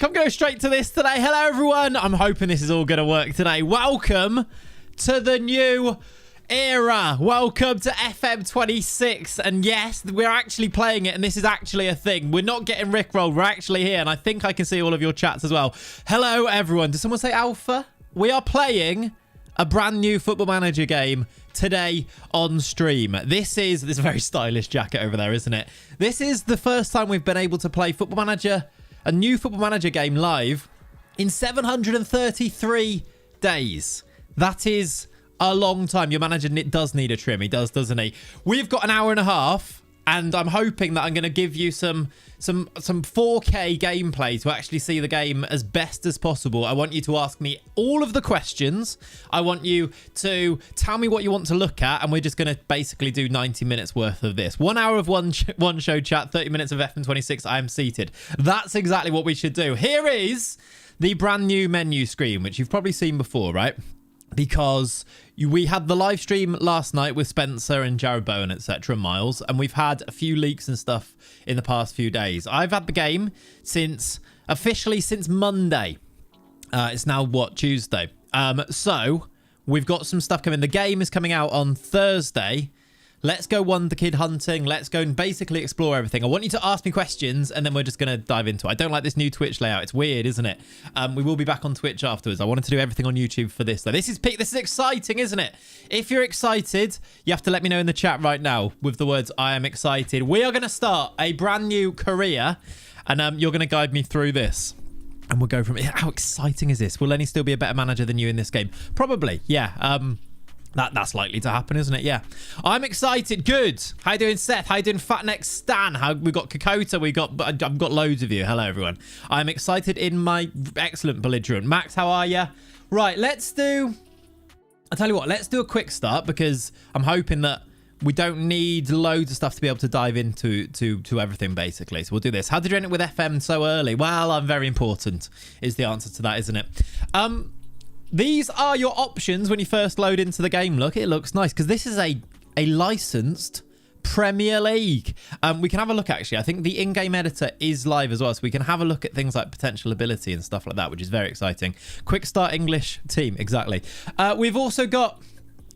Come go straight to this today. Hello, everyone. I'm hoping this is all going to work today. Welcome to the new era. Welcome to FM26. And yes, we're actually playing it, and this is actually a thing. We're not getting rickrolled. We're actually here, and I think I can see all of your chats as well. Hello, everyone. Did someone say alpha? We are playing a brand new Football Manager game today on stream. This is a very stylish jacket over there, isn't it? This is the first time we've been able to play Football Manager, a new Football Manager game live in 733 days. That is a long time. Your manager does need a trim. He does, doesn't he? We've got an hour and a half, and I'm hoping that I'm going to give you some 4K gameplay to actually see the game as best as possible. I want you to ask me all of the questions. I want you to tell me what you want to look at, and we're just going to basically do 90 minutes worth of this. 1 hour of one show chat, 30 minutes of FM26. I am seated. That's exactly what we should do. Here is the brand new menu screen, which you've probably seen before, right? Because we had the live stream last night with Spencer and Jared Bowen, etc., Miles, and we've had a few leaks and stuff in the past few days. I've had the game officially since Monday. It's now Tuesday. So we've got some stuff coming. The game is coming out on Thursday. Let's go Wonder Kid hunting. Let's go and basically explore everything. I want you to ask me questions, and then we're just going to dive into it. I don't like this new Twitch layout. It's weird, isn't it? We will be back on Twitch afterwards. I wanted to do everything on YouTube for this, though. This is exciting, isn't it? If you're excited, you have to let me know in the chat right now with the words, I am excited. We are going to start a brand new career, and you're going to guide me through this. And we'll go from it. How exciting is this? Will Lenny still be a better manager than you in this game? Probably, yeah. That's likely to happen, isn't it? Yeah. I'm excited. Good. How you doing, Seth? How you doing, Fatneck Stan? We've got Kokota. I've got loads of you. Hello, everyone. I'm excited in my excellent belligerent. Max, how are you? Right, I'll tell you what, let's do a quick start, because I'm hoping that we don't need loads of stuff to be able to dive into to everything, basically. So we'll do this. How did you end it with FM so early? Well, I'm very important is the answer to that, isn't it? These are your options when you first load into the game. Look, it looks nice, because this is a licensed Premier League. We can have a look, actually. I think the in-game editor is live as well, so we can have a look at things like potential ability and stuff like that, which is very exciting. Quick start English team, exactly. We've also got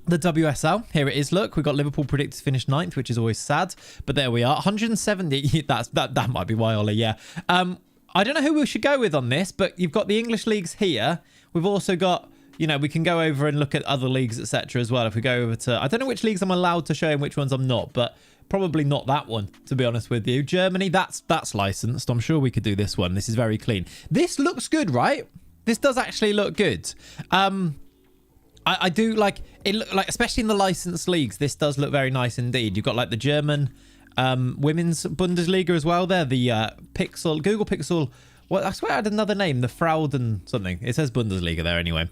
the WSL. Here it is. Look, we've got Liverpool predicted to finish 9th, which is always sad, but there we are. 170. That might be why, Ollie. Yeah. I don't know who we should go with on this, but you've got the English leagues here. We've also got, we can go over and look at other leagues, etc. as well. If we go over to, I don't know which leagues I'm allowed to show and which ones I'm not, but probably not that one, to be honest with you. Germany, that's licensed. I'm sure we could do this one. This is very clean. This looks good, right? This does actually look good. I do like it, especially in the licensed leagues, this does look very nice indeed. You've got like the German women's Bundesliga as well there. The Google Pixel. Well, I swear I had another name, the Frauden something. It says Bundesliga there anyway.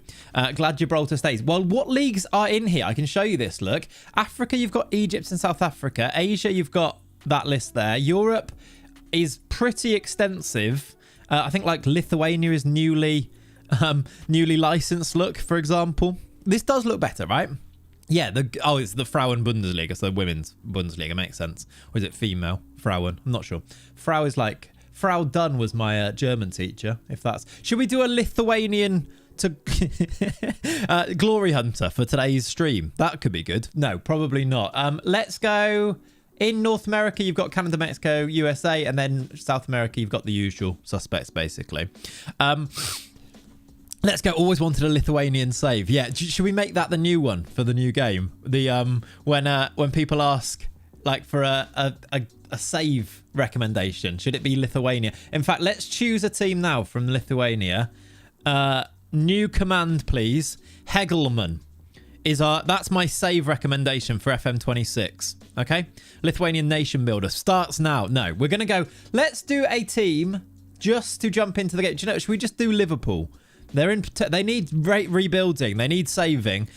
Glad Gibraltar stays. Well, what leagues are in here? I can show you this, look. Africa, you've got Egypt and South Africa. Asia, you've got that list there. Europe is pretty extensive. I think like Lithuania is newly licensed, look, for example. This does look better, right? Yeah, it's the Frauen Bundesliga, so the women's Bundesliga, makes sense. Or is it female? Frauen, I'm not sure. Frau is like... Frau Dunn was my German teacher, if that's... Should we do a Lithuanian to Glory Hunter for today's stream? That could be good. No, probably not. Let's go... In North America, you've got Canada, Mexico, USA, and then South America, you've got the usual suspects, basically. Let's go. Always wanted a Lithuanian save. Yeah, should we make that the new one for the new game? The when people ask like for a save recommendation, should it be Lithuania? In fact, let's choose a team now from Lithuania. New command, please. Hegelman that's my save recommendation for FM26. Okay, Lithuanian nation builder starts now. No, we're gonna go. Let's do a team just to jump into the game. Do you know? Should we just do Liverpool? They need rebuilding. They need saving.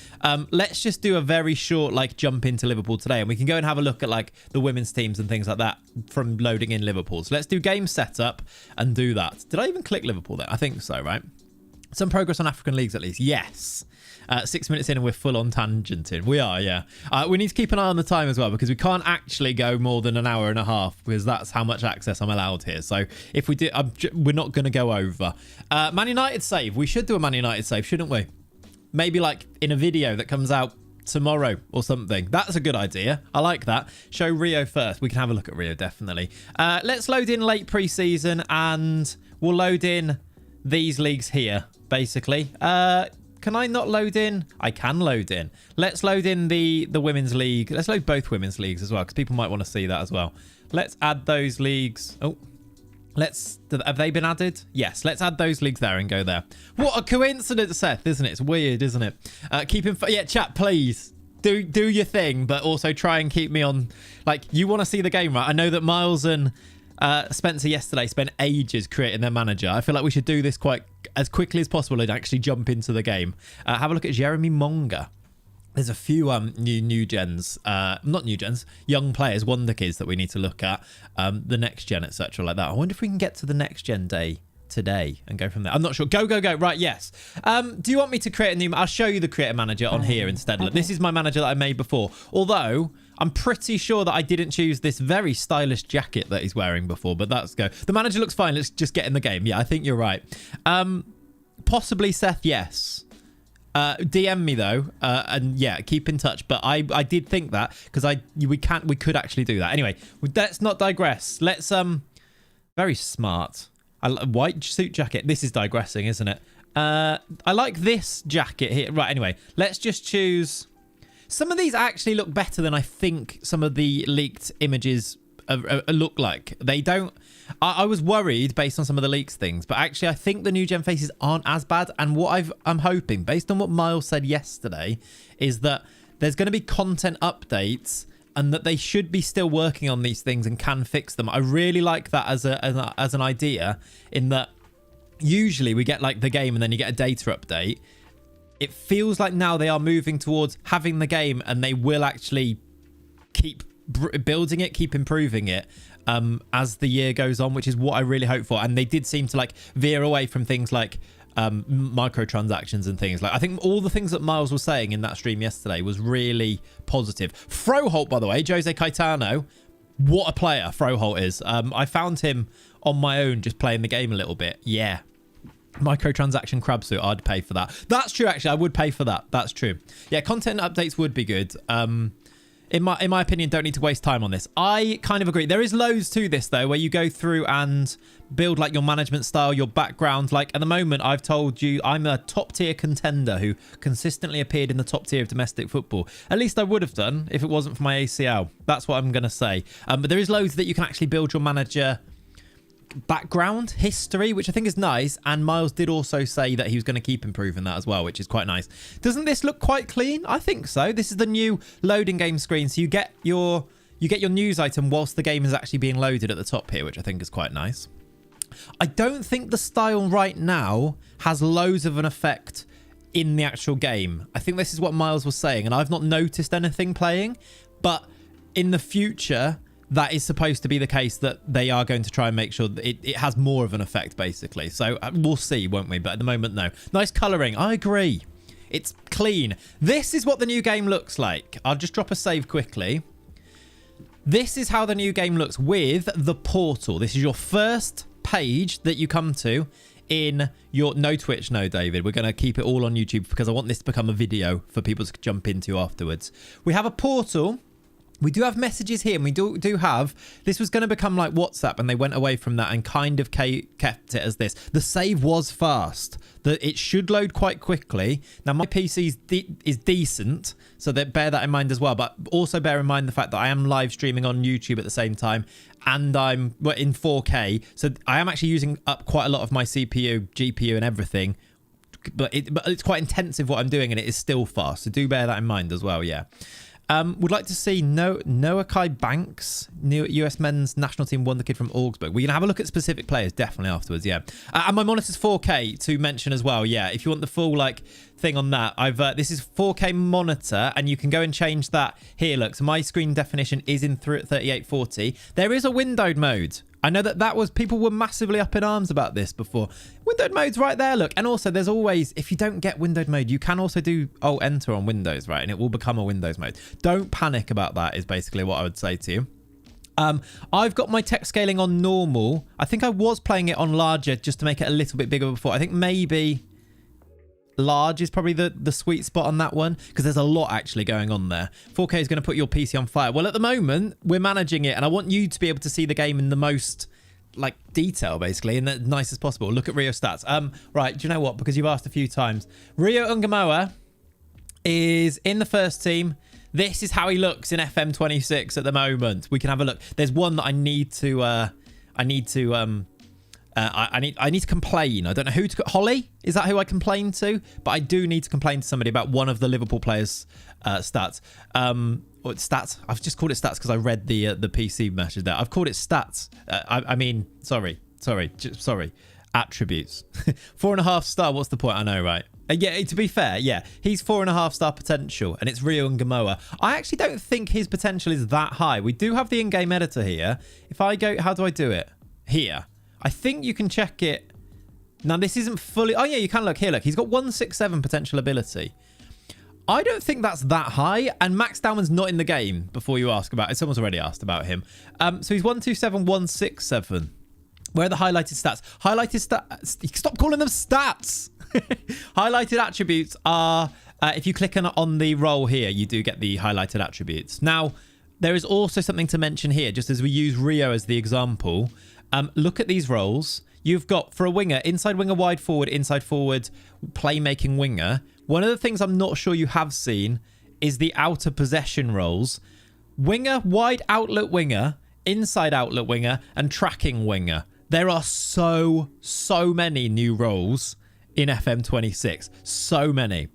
Let's just do a very short jump into Liverpool today, and we can go and have a look at the women's teams and things like that from loading in Liverpool. So let's do game setup and do that. Did I even click Liverpool there? I think so, right? Some progress on African leagues, at least. Yes. 6 minutes in and we're full on tangenting. We are, yeah. We need to keep an eye on the time as well, because we can't actually go more than an hour and a half, because that's how much access I'm allowed here. So if we do, we're not going to go over. Man United save. We should do a Man United save, shouldn't we? Maybe like in a video that comes out tomorrow or something. That's a good idea. I like that. Show Rio first. We can have a look at Rio, definitely. Let's load in late preseason, and we'll load in these leagues here, basically. Can I not load in? I can load in. Let's load in the women's league. Let's load both women's leagues as well, because people might want to see that as well. Let's add those leagues. Oh, have they been added? Yes, let's add those leagues there and go there. What a coincidence, Seth, isn't it? It's weird, isn't it? Yeah, chat, please. Do your thing, but also try and keep me on. Like, you want to see the game, right? I know that Miles and Spencer yesterday spent ages creating their manager. I feel like we should do this quite as quickly as possible and actually jump into the game. Have a look at Jeremy Monga. There's a few young players, wonder kids that we need to look at. The next gen, etc. like that. I wonder if we can get to the next gen day today and go from there. I'm not sure. Go. Right, yes. Do you want me to create a new... I'll show you the creator manager on here instead. Look, this is my manager that I made before. Although, I'm pretty sure that I didn't choose this very stylish jacket that he's wearing before, but let's go. The manager looks fine. Let's just get in the game. Yeah, I think you're right. Possibly Seth, yes. DM me though, and yeah, keep in touch. But I did think that, because we could actually do that. Anyway, let's not digress. Let's very smart. White suit jacket. This is digressing, isn't it? I like this jacket here. Right, anyway, let's just choose. Some of these actually look better than I think some of the leaked images look like. They don't. I was worried based on some of the leaks things, but actually I think the new gen faces aren't as bad. And what I'm hoping, based on what Miles said yesterday, is that there's going to be content updates and that they should be still working on these things and can fix them. I really like that as an idea, in that usually we get like the game and then you get a data update. It feels like now they are moving towards having the game, and they will actually keep building it, keep improving it as the year goes on, which is what I really hope for. And they did seem to like veer away from things like microtransactions and things. Like, I think all the things that Miles was saying in that stream yesterday was really positive. Froholt, by the way, Jose Caetano, what a player Froholt is. I found him on my own just playing the game a little bit. Yeah. Microtransaction crab suit, I'd pay for that. That's true, actually. I would pay for that. That's true. Yeah, content updates would be good. In my opinion, don't need to waste time on this. I kind of agree. There is loads to this, though, where you go through and build like your management style, your background. Like at the moment, I've told you I'm a top tier contender who consistently appeared in the top tier of domestic football. At least I would have done if it wasn't for my ACL. That's what I'm going to say. But there is loads that you can actually build your manager background history, which I think is nice. And Miles did also say that he was going to keep improving that as well, which is quite nice. Doesn't this look quite clean? I think so. This is the new loading game screen, so you get your news item whilst the game is actually being loaded at the top here, which I think is quite nice. I don't think the style right now has loads of an effect in the actual game. I think this is what Miles was saying, and I've not noticed anything playing, but in the future that is supposed to be the case, that they are going to try and make sure that it has more of an effect, basically. So we'll see, won't we? But at the moment, no. Nice colouring. I agree. It's clean. This is what the new game looks like. I'll just drop a save quickly. This is how the new game looks with the portal. This is your first page that you come to in your... No Twitch, no, David. We're going to keep it all on YouTube because I want this to become a video for people to jump into afterwards. We have a portal. We do have messages here, and we do have... This was going to become like WhatsApp, and they went away from that and kind of kept it as this. The save was fast. It should load quite quickly. Now, my PC is decent, so bear that in mind as well. But also bear in mind the fact that I am live streaming on YouTube at the same time, and I'm in 4K. So I am actually using up quite a lot of my CPU, GPU, and everything. But it's quite intensive what I'm doing, and it is still fast. So do bear that in mind as well, yeah. Would like to see Noah Kai Banks, new US men's national team wonder kid from Augsburg. We're going to have a look at specific players definitely afterwards, yeah. And my monitor's 4K to mention as well, yeah. If you want the full like thing on that, this is 4K monitor, and you can go and change that here. Look, so my screen definition is in 3840. There is a windowed mode. I know that was, people were massively up in arms about this before. Windowed mode's right there, look. And also there's always, if you don't get windowed mode, you can also do Alt-Enter on Windows, right? And it will become a Windows mode. Don't panic about that is basically what I would say to you. I've got my text scaling on normal. I think I was playing it on larger just to make it a little bit bigger before. I think maybe large is probably the sweet spot on that one, because there's a lot actually going on there. 4K is going to put your PC on fire. Well, at the moment, we're managing it, and I want you to be able to see the game in the most like detail, basically, in the nicest possible. Look at Rio stats. Right, do you know what? Because you've asked a few times. Rio Ungamoa is in the first team. This is how he looks in FM26 at the moment. We can have a look. There's one that I need to complain. I don't know who to... Holly? Is that who I complain to? But I do need to complain to somebody about one of the Liverpool players' stats. Or stats. I've just called it stats because I read the PC message there. I've called it stats. I mean, sorry. Attributes. 4.5 star. What's the point? I know, right? Yeah, to be fair, yeah. He's 4.5 star potential, and it's Rio Ungamoa. I actually don't think his potential is that high. We do have the in-game editor here. If I go... How do I do it? Here. I think you can check it. Now, this isn't fully... Oh, yeah, you can look. Here, look. He's got 167 potential ability. I don't think that's that high. And Max Dowman's not in the game before you ask about it. Someone's already asked about him. So he's 127, 167. Where are the highlighted stats? Highlighted stats... Stop calling them stats! Highlighted attributes are... if you click on the role here, you do get the highlighted attributes. Now, there is also something to mention here, just as we use Rio as the example... look at these roles. You've got, for a winger, inside winger, wide forward, inside forward, playmaking winger. One of the things I'm not sure you have seen is the outer possession roles. Winger, wide outlet winger, inside outlet winger, and tracking winger. There are so many new roles in FM26. So many.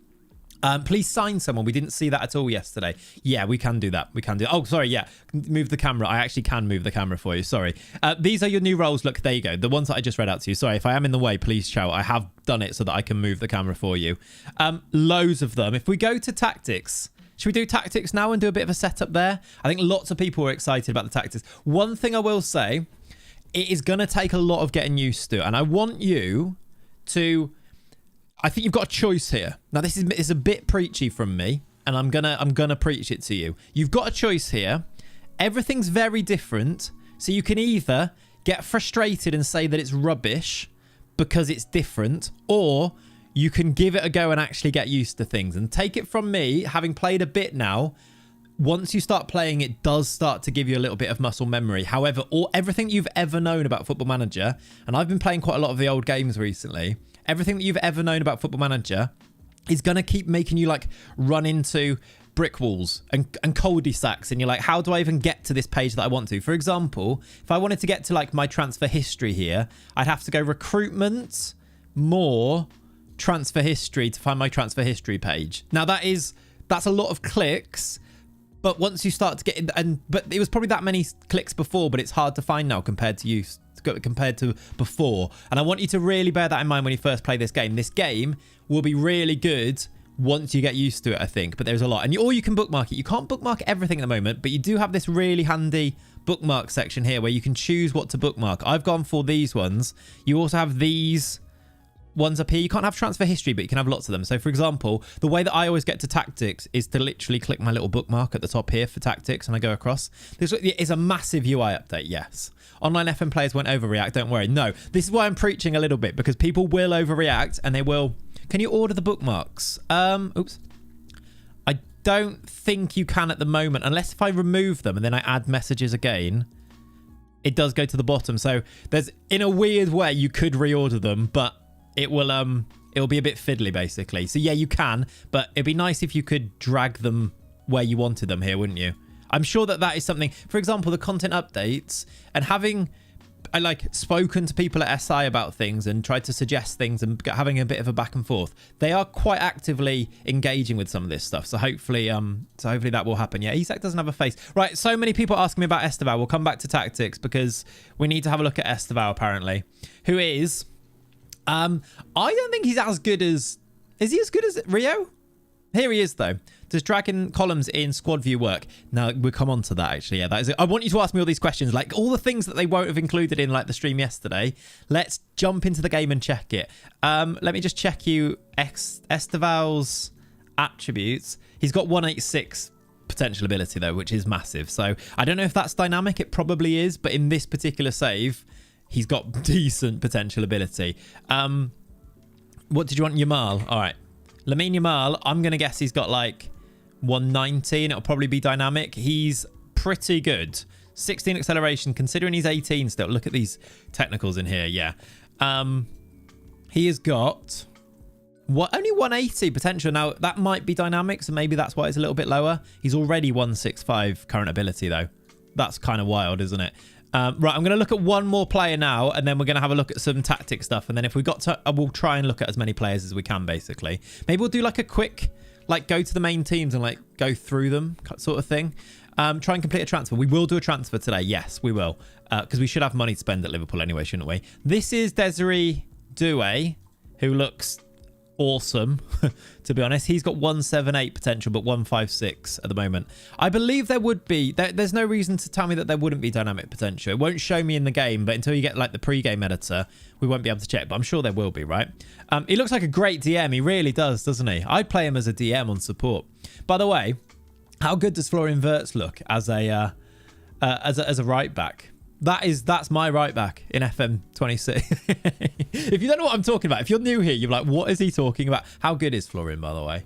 Please sign someone. We didn't see that at all yesterday. Yeah, we can do that. Oh, sorry. Yeah. Move the camera. I actually can move the camera for you. Sorry. These are your new roles. Look, there you go. The ones that I just read out to you. Sorry, if I am in the way, please shout. I have done it so that I can move the camera for you. Loads of them. If we go to tactics, should we do tactics now and do a bit of a setup there? I think lots of people are excited about the tactics. One thing I will say, it is going to take a lot of getting used to. And I want you to... I think you've got a choice here. Now, this is a bit preachy from me, and I'm gonna preach it to you. You've got a choice here. Everything's very different, so you can either get frustrated and say that it's rubbish because it's different, or you can give it a go and actually get used to things. And take it from me, having played a bit now, once you start playing, it does start to give you a little bit of muscle memory. However, everything you've ever known about Football Manager, and I've been playing quite a lot of the old games recently, everything that you've ever known about Football Manager is going to keep making you like run into brick walls and cul-de-sacs, and you're like, how do I even get to this page that I want to? For example, if I wanted to get to like my transfer history here, I'd have to go recruitment, more transfer history to find my transfer history page. Now that's a lot of clicks, but once you start to get in, but it was probably that many clicks before, but it's hard to find now compared to before. And I want you to really bear that in mind when you first play this game. This game will be really good once you get used to it, I think. But there's a lot. Or you can bookmark it. You can't bookmark everything at the moment, but you do have this really handy bookmark section here where you can choose what to bookmark. I've gone for these ones. You also have these ones up here. You can't have transfer history, but you can have lots of them. So, for example, the way that I always get to tactics is to literally click my little bookmark at the top here for tactics, and I go across. This is a massive UI update, yes. Online FM players won't overreact, don't worry. No, this is why I'm preaching a little bit, because people will overreact, and they will... Can you order the bookmarks? Oops. I don't think you can at the moment, unless if I remove them and then I add messages again, it does go to the bottom. So there's, in a weird way, you could reorder them, but it'll be a bit fiddly, basically. So yeah, you can, but it'd be nice if you could drag them where you wanted them here, wouldn't you? I'm sure that is something, for example, the content updates, and having spoken to people at SI about things and tried to suggest things and having a bit of a back and forth. They are quite actively engaging with some of this stuff. So hopefully that will happen. Yeah, Isak doesn't have a face. Right, so many people asking me about Esteval. We'll come back to tactics because we need to have a look at Esteval, apparently, who is... I don't think he's as good as... Is he as good as Rio? Here he is, though. does dragging columns in squad view work? Now, we'll come on to that, actually. Yeah, that is it. I want you to ask me all these questions, like all the things that they won't have included in like the stream yesterday. Let's jump into the game and check it. Let me just check you Esteval's attributes. He's got 186 potential ability, though, which is massive. So I don't know if that's dynamic. It probably is. But in this particular save, he's got decent potential ability. What did you want? Yamal. All right. Lamine Yamal, I'm going to guess he's got like 190 and it'll probably be dynamic. He's pretty good. 16 acceleration, considering he's 18 still. Look at these technicals in here. Yeah. He has got only 180 potential. Now, that might be dynamic, so maybe that's why it's a little bit lower. He's already 165 current ability, though. That's kind of wild, isn't it? Right, I'm going to look at one more player now, and then we're going to have a look at some tactic stuff. And then if we got to, we'll try and look at as many players as we can, basically. Maybe we'll do like a quick, like go to the main teams and like go through them sort of thing. Try and complete a transfer. We will do a transfer today. Yes, we will. Because we should have money to spend at Liverpool anyway, shouldn't we? This is Desiree Doué, who looks awesome, to be honest. He's got 178 potential, but 156 at the moment. I believe there would be. There's no reason to tell me that there wouldn't be dynamic potential. It won't show me in the game, but until you get like the pre-game editor, we won't be able to check. But I'm sure there will be, right? He looks like a great DM. He really does, doesn't he? I'd play him as a DM on support. By the way, how good does Florian Wirtz look as a right back? That's my right back in FM26. If you don't know what I'm talking about, if you're new here, you're like, what is he talking about? How good is Florian, by the way?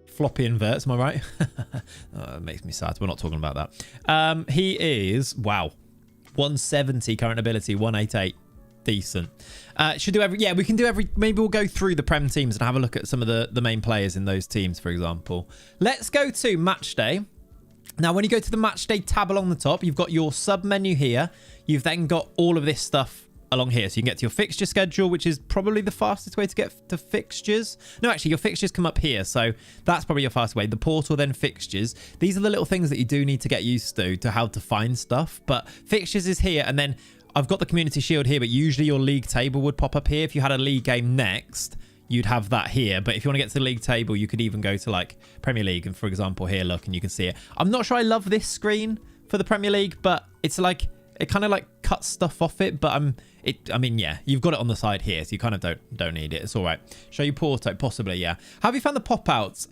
Floppy inverts, am I right? Oh, it makes me sad. We're not talking about that. He is, wow, 170 current ability, 188. Decent. Should do every, yeah, we can do every, maybe we'll go through the Prem teams and have a look at some of the main players in those teams, for example. Let's go to match day. Now, when you go to the match day tab along the top, you've got your sub menu here. You've then got all of this stuff along here. So you can get to your fixture schedule, which is probably the fastest way to get to fixtures. No, actually, your fixtures come up here. So that's probably your fastest way. The portal, then fixtures. These are the little things that you do need to get used to how to find stuff. But fixtures is here. And then I've got the community shield here, but usually your league table would pop up here. If you had a league game next, you'd have that here. But if you want to get to the league table, you could even go to like Premier League. And for example, here, look, and you can see it. I'm not sure I love this screen for the Premier League, but it's like, it kind of like cuts stuff off it. But I mean, yeah, you've got it on the side here, so you kind of don't need it. It's all right. Show you Porto, possibly, yeah. Have you found the pop-outs?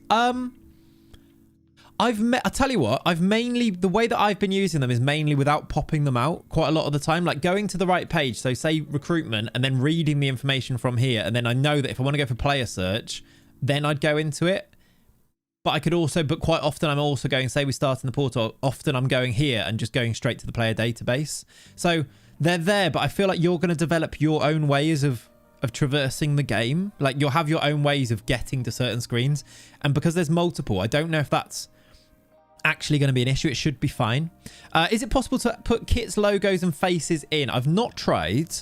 I'll tell you what, the way that I've been using them is mainly without popping them out quite a lot of the time, like going to the right page. So say recruitment and then reading the information from here. And then I know that if I want to go for player search, then I'd go into it. But I could also, but quite often I'm also going, say we start in the portal, often I'm going here and just going straight to the player database. So they're there, but I feel like you're going to develop your own ways of traversing the game. Like you'll have your own ways of getting to certain screens. And because there's multiple, I don't know if that's actually going to be an issue. It should be fine. Is it possible to put kits, logos and faces in? I've not tried,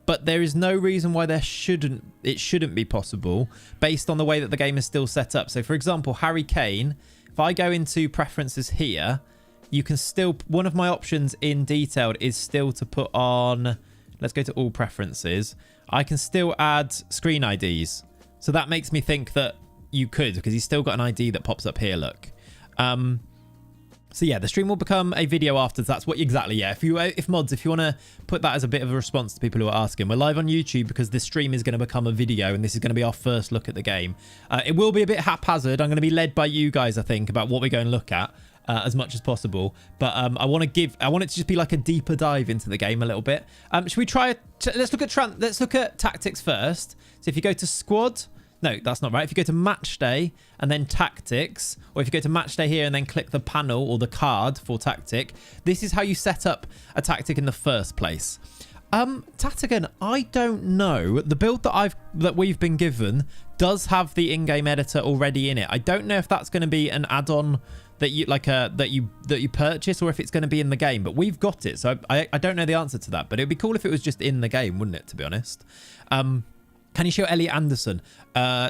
but there is no reason why it shouldn't be possible based on the way that the game is still set up. So for example, Harry Kane, if I go into preferences here, you can still, one of my options in detailed is still to put on, let's go to all preferences. I can still add screen IDs. So that makes me think that you could, because he's still got an ID that pops up here, look. So yeah, the stream will become a video after. That's what exactly, yeah. If mods, if you want to put that as a bit of a response to people who are asking, we're live on YouTube because this stream is going to become a video and this is going to be our first look at the game. It will be a bit haphazard. I'm going to be led by you guys, I think, about what we're going to look at as much as possible. But I want it to just be like a deeper dive into the game a little bit. Should we try? Let's look at tactics first. So if you go to squad. No, that's not right. If you go to match day and then tactics, or if you go to match day here and then click the panel or the card for tactic, this is how you set up a tactic in the first place. Tactican, I don't know. The build that we've been given does have the in-game editor already in it. I don't know if that's going to be an add-on that you that you purchase or if it's going to be in the game, but we've got it. So I don't know the answer to that, but it'd be cool if it was just in the game, wouldn't it, to be honest? Can you show Elliot Anderson?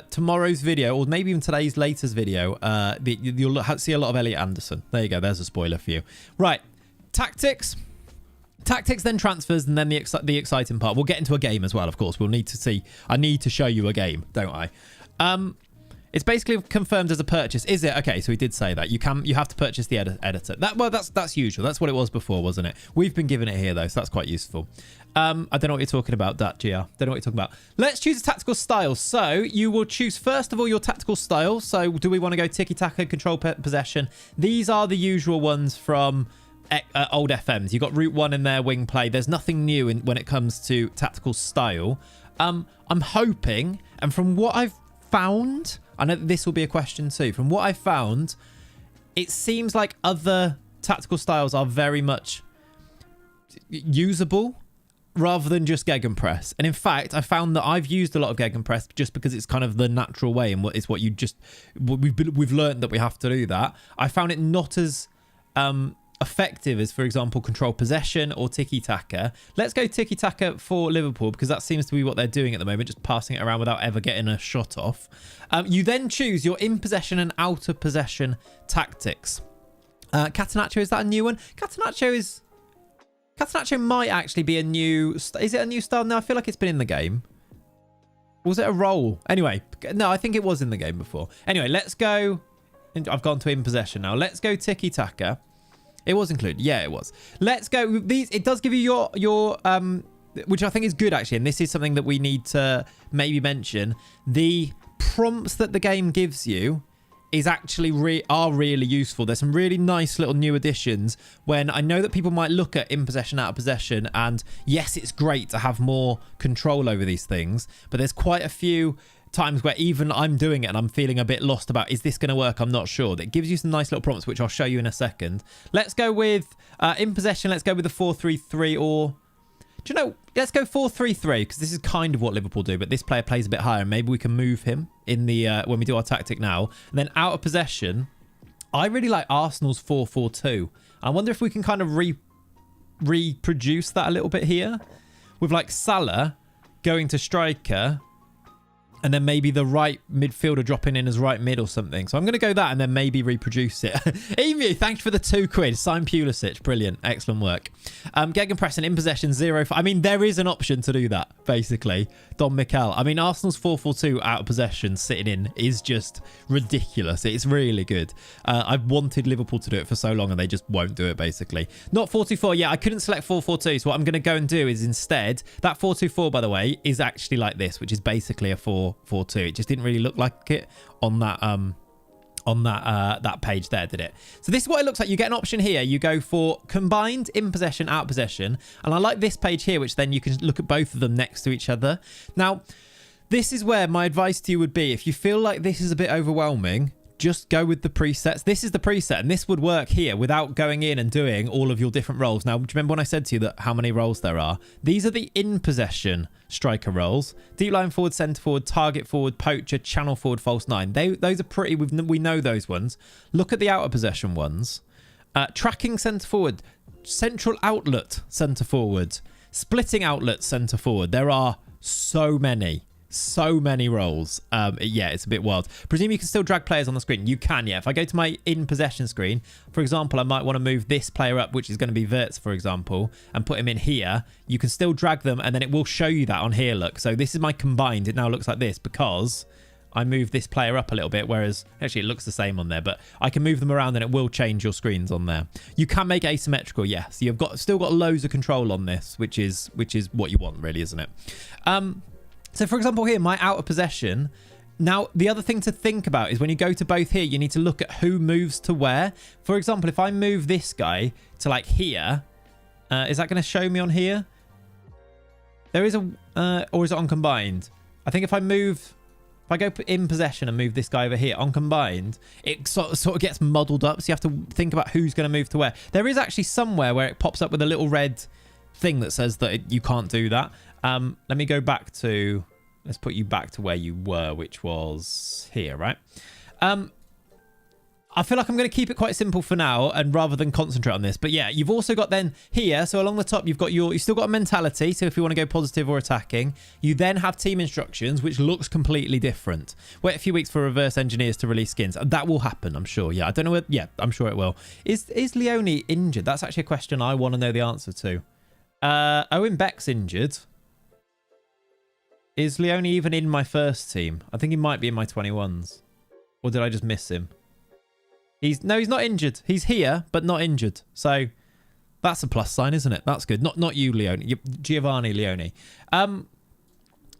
Tomorrow's video, or maybe even today's latest video, you'll see a lot of Elliot Anderson. There you go. There's a spoiler for you. Right. Tactics. Tactics, then transfers, and then the exciting part. We'll get into a game as well, of course. We'll need to see. I need to show you a game, don't I? It's basically confirmed as a purchase. Is it? Okay, so he did say that. You have to purchase the editor. That's usual. That's what it was before, wasn't it? We've been given it here, though, so that's quite useful. I don't know what you're talking about, that, GR. Don't know what you're talking about. Let's choose a tactical style. So you will choose, first of all, your tactical style. So do we want to go tiki-taka, control possession? These are the usual ones from old FMs. You've got Route 1 in there, wing play. There's nothing new when it comes to tactical style. I'm hoping, and from what I've found, I know this will be a question too. From what I've found, it seems like other tactical styles are very much usable rather than just Gegenpress. And in fact, I found that I've used a lot of Gegenpress just because it's kind of the natural way, and it's what we've learned that we have to do that. I found it not as effective as, for example, control possession or tiki-taka. Let's go tiki-taka for Liverpool because that seems to be what they're doing at the moment, just passing it around without ever getting a shot off. You then choose your in possession and out of possession tactics. Catenaccio, is that a new one? Catenaccio might actually be a new... Is it a new style? No, I feel like it's been in the game. Was it a role? Anyway, no, I think it was in the game before. Anyway, let's go... I've gone to in possession now. Let's go tiki-taka. It was included. Yeah, it was. Let's go. These. It does give you your which I think is good, actually. And this is something that we need to maybe mention. The prompts that the game gives you is actually are really useful. There's some really nice little new additions when I know that people might look at in possession, out of possession. And yes, it's great to have more control over these things. But there's quite a few times where even I'm doing it and I'm feeling a bit lost about, is this going to work? I'm not sure. That gives you some nice little prompts, which I'll show you in a second. Let's go with in possession. Let's go with the 4-3-3, or do you know, let's go 4-3-3 because this is kind of what Liverpool do, but this player plays a bit higher and maybe we can move him in the when we do our tactic now. And then out of possession, I really like Arsenal's 4-4-2. I wonder if we can kind of reproduce that a little bit here with like Salah going to striker, and then maybe the right midfielder dropping in as right mid or something. So I'm going to go that and then maybe reproduce it. Emu, thanks for the £2. Sign Pulisic. Brilliant. Excellent work. Gegenpress and in possession 0. I mean, there is an option to do that, basically. Don Mikel. I mean, Arsenal's 4-4-2 out of possession sitting in is just ridiculous. It's really good. I've wanted Liverpool to do it for so long and they just won't do it, basically. Not 4-2-4. Yeah, I couldn't select 4-4-2. So what I'm going to go and do is instead, that 4-2-4, by the way, is actually like this, which is basically a 4-4-2. It just didn't really look like it on that that page there, did it? So this is what it looks like. You get an option here. You go for combined, in possession, out possession. And I like this page here, which then you can look at both of them next to each other. Now, this is where my advice to you would be. If you feel like this is a bit overwhelming, just go with the presets. This is the preset, and this would work here without going in and doing all of your different roles. Now, do you remember when I said to you that how many roles there are? These are the in possession striker roles: deep line forward, centre forward, target forward, poacher, channel forward, false nine. Those are pretty. We know those ones. Look at the out of possession ones: tracking centre forward, central outlet centre forward, splitting outlet centre forward. There are so many roles. Yeah, it's a bit wild. Presume you can still drag players on the screen. You can, yeah. If I go to my in possession screen, for example, I might want to move this player up, which is going to be Wirtz, for example, and put him in here. You can still drag them, and then it will show you that on here. Look, so this is my combined. It now looks like this because I move this player up a little bit, whereas actually it looks the same on there, but I can move them around and it will change your screens on there. You can make asymmetrical, yes. You've still got loads of control on this, which is what you want, really, isn't it? So, for example, here, my out of possession. Now, the other thing to think about is when you go to both here, you need to look at who moves to where. For example, if I move this guy to like here, is that going to show me on here? There is a, or is it on combined? I think if I go in possession and move this guy over here on combined, it sort of gets muddled up. So you have to think about who's going to move to where. There is actually somewhere where it pops up with a little red thing that says that you can't do that. Let me go back to, let's put you back to where you were, which was here, right? I feel like I'm going to keep it quite simple for now, and rather than concentrate on this. But yeah, you've also got then here, so along the top, you've still got a mentality. So if you want to go positive or attacking, you then have team instructions, which looks completely different. Wait a few weeks for reverse engineers to release skins. That will happen, I'm sure. Yeah, I don't know. Yeah, I'm sure it will. Is Leone injured? That's actually a question I want to know the answer to. Owen Beck's injured. Is Leone even in my first team? I think he might be in my 21s. Or did I just miss him? No, he's not injured. He's here, but not injured. So that's a plus sign, isn't it? That's good. Not you, Leone. Giovanni Leone.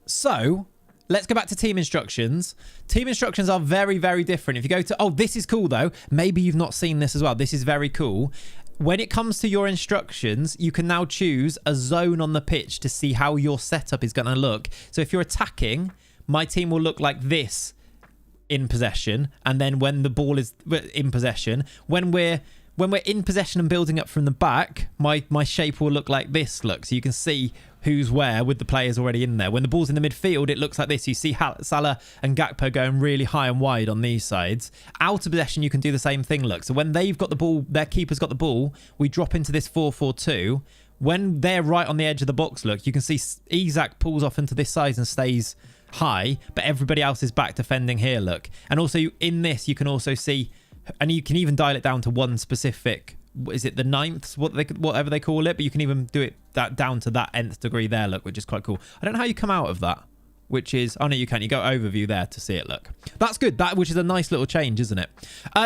So let's go back to team instructions. Team instructions are very, very different. If you go to... Oh, this is cool, though. Maybe you've not seen this as well. This is very cool. When it comes to your instructions, you can now choose a zone on the pitch to see how your setup is going to look. So if you're attacking, my team will look like this in possession. And then when the ball is in possession, when we're in possession and building up from the back, my shape will look like this. Look, so you can see who's where with the players already in there. When the ball's in the midfield, it looks like this. You see Salah and Gakpo going really high and wide on these sides. Out of possession, you can do the same thing, look. So when they've got the ball, their keeper's got the ball, we drop into this 4-4-2. When they're right on the edge of the box, look, you can see Isak pulls off into this side and stays high, but everybody else is back defending here, look. And also in this, you can also see, and you can even dial it down to one specific... Is it the ninths, whatever they call it? But you can even do it down to that nth degree there, look, which is quite cool. I don't know how you come out of that, which is... Oh, no, you can. You go overview there to see it, look. That's good, which is a nice little change, isn't it?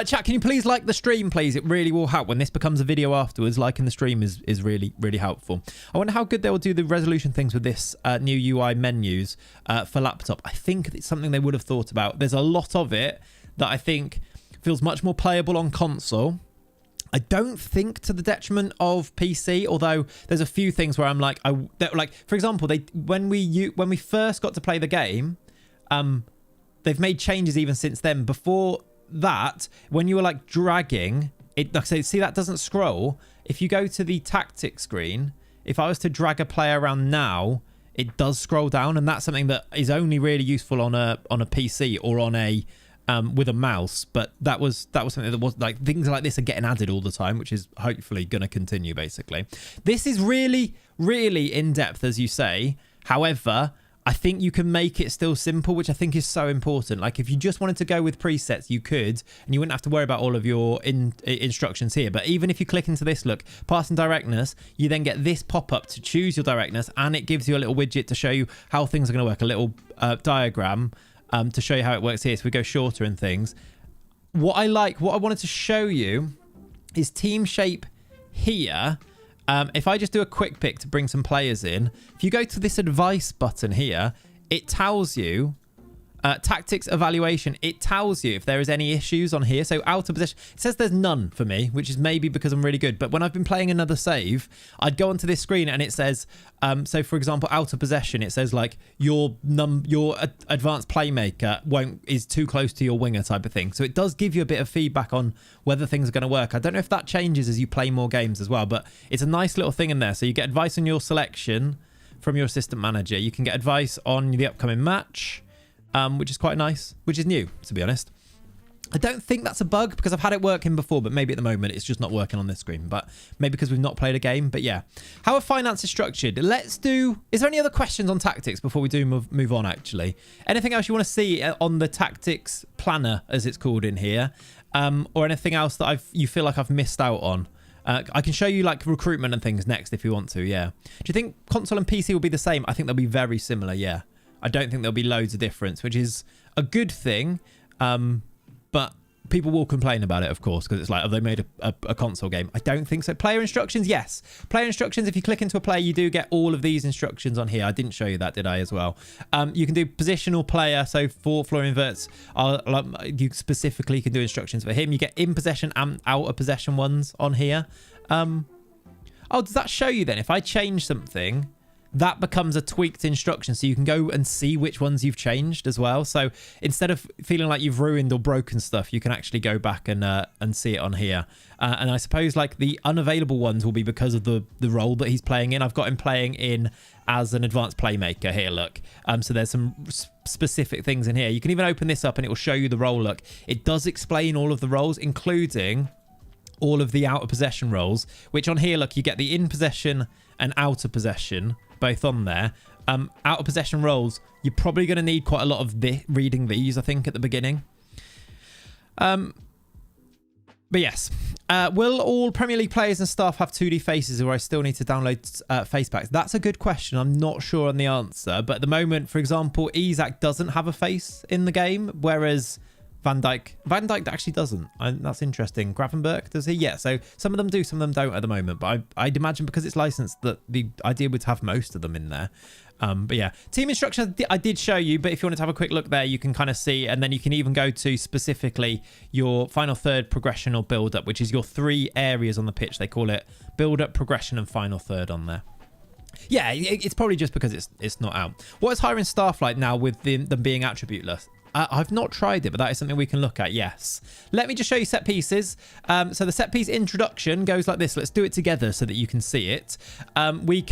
Chat, can you please like the stream, please? It really will help. When this becomes a video afterwards, liking the stream is really, really helpful. I wonder how good they will do the resolution things with this new UI menus for laptop. I think it's something they would have thought about. There's a lot of it that I think feels much more playable on console. I don't think to the detriment of PC, although there's a few things where I'm like, for example, when we first got to play the game, they've made changes even since then. Before that, when you were like dragging it, like I say, see that doesn't scroll. If you go to the tactics screen, if I was to drag a player around now, it does scroll down, and that's something that is only really useful on a PC or on a with a mouse. But that was something that was like, things like this are getting added all the time, which is hopefully going to continue. Basically, this is really, really in depth, as you say. However, I think you can make it still simple, which I think is so important. Like if you just wanted to go with presets, you could, and you wouldn't have to worry about all of your instructions here. But even if you click into this, look, passing directness, you then get this pop-up to choose your directness, and it gives you a little widget to show you how things are going to work, a little diagram to show you how it works here. So we go shorter and things. What I wanted to show you is team shape here. If I just do a quick pick to bring some players in, if you go to this advice button here, it tells you tactics evaluation. It tells you if there is any issues on here. So out of position, it says there's none for me, which is maybe because I'm really good. But when I've been playing another save, I'd go onto this screen and it says, so for example, out of possession, it says like your advanced playmaker is too close to your winger type of thing. So it does give you a bit of feedback on whether things are going to work. I don't know if that changes as you play more games as well, but it's a nice little thing in there. So you get advice on your selection from your assistant manager. You can get advice on the upcoming match, which is quite nice, which is new, to be honest. I don't think that's a bug because I've had it working before, but maybe at the moment it's just not working on this screen. But maybe because we've not played a game. But yeah, how are finances structured? Is there any other questions on tactics before we do move on, actually? Anything else you want to see on the tactics planner, as it's called in here? Or anything else that you feel like I've missed out on? I can show you like recruitment and things next if you want to, yeah. Do you think console and PC will be the same? I think they'll be very similar, yeah. I don't think there'll be loads of difference, which is a good thing. But people will complain about it, of course, because it's like, have they made a console game? I don't think so. Player instructions, yes. Player instructions, if you click into a player, you do get all of these instructions on here. I didn't show you that, did I, as well? You can do positional player. So for Florian Wirtz, you specifically can do instructions for him. You get in possession and out of possession ones on here. Oh, does that show you then? If I change something, that becomes a tweaked instruction, so you can go and see which ones you've changed as well. So instead of feeling like you've ruined or broken stuff, you can actually go back and see it on here. And I suppose like the unavailable ones will be because of the role that he's playing in. I've got him playing in as an advanced playmaker here, look. So there's some specific things in here. You can even open this up and it will show you the role, look. It does explain all of the roles, including all of the out of possession roles, which on here, look, you get the in possession and out of possession both on there. Out of possession roles, you're probably going to need quite a lot of reading these, I think, at the beginning. But yes, will all Premier League players and staff have 2D faces, or I still need to download face packs? That's a good question. I'm not sure on the answer, but at the moment, for example, Isak doesn't have a face in the game, whereas Van Dijk actually doesn't. That's interesting. Gravenberch, does he? Yeah, so some of them do, some of them don't at the moment. But I'd imagine because it's licensed that the idea would have most of them in there. But yeah, team instructions I did show you, but if you wanted to have a quick look there, you can kind of see, and then you can even go to specifically your final third, progression, or build up, which is your 3 areas on the pitch. They call it build up, progression, and final third on there. Yeah, it's probably just because it's not out. What is hiring staff like now with them being attributeless? I've not tried it, but that is something we can look at, yes. Let me just show you set pieces. So the set piece introduction goes like this. Let's do it together so that you can see it. How do you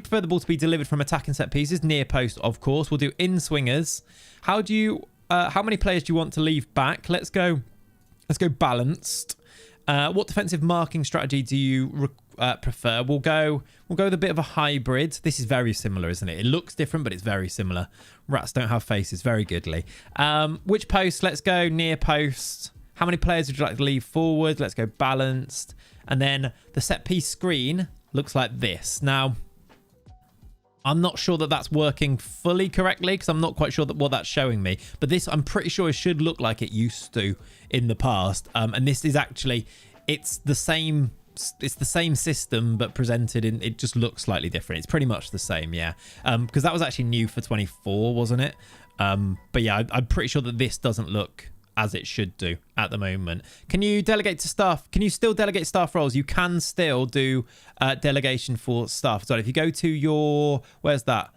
prefer the ball to be delivered from attacking set pieces? Near post, of course. We'll do in swingers. How many players do you want to leave back? Let's go balanced. What defensive marking strategy do you prefer? We'll go with a bit of a hybrid. This is very similar, isn't it? It looks different, but it's very similar. Rats don't have faces. Very goodly. Which post? Let's go near post. How many players would you like to leave forward? Let's go balanced. And then the set piece screen looks like this. Now, I'm not sure that that's working fully correctly because I'm not quite sure what that's showing me. But this, I'm pretty sure it should look like it used to in the past. And this is actually, it's the same system, but presented in, it just looks slightly different. It's pretty much the same, yeah. Because that was actually new for 24, wasn't it? But yeah, I'm pretty sure that this doesn't look as it should do at the moment. Can you delegate to staff? Can you still delegate staff roles? You can still do delegation for staff. So if you go to your, where's that?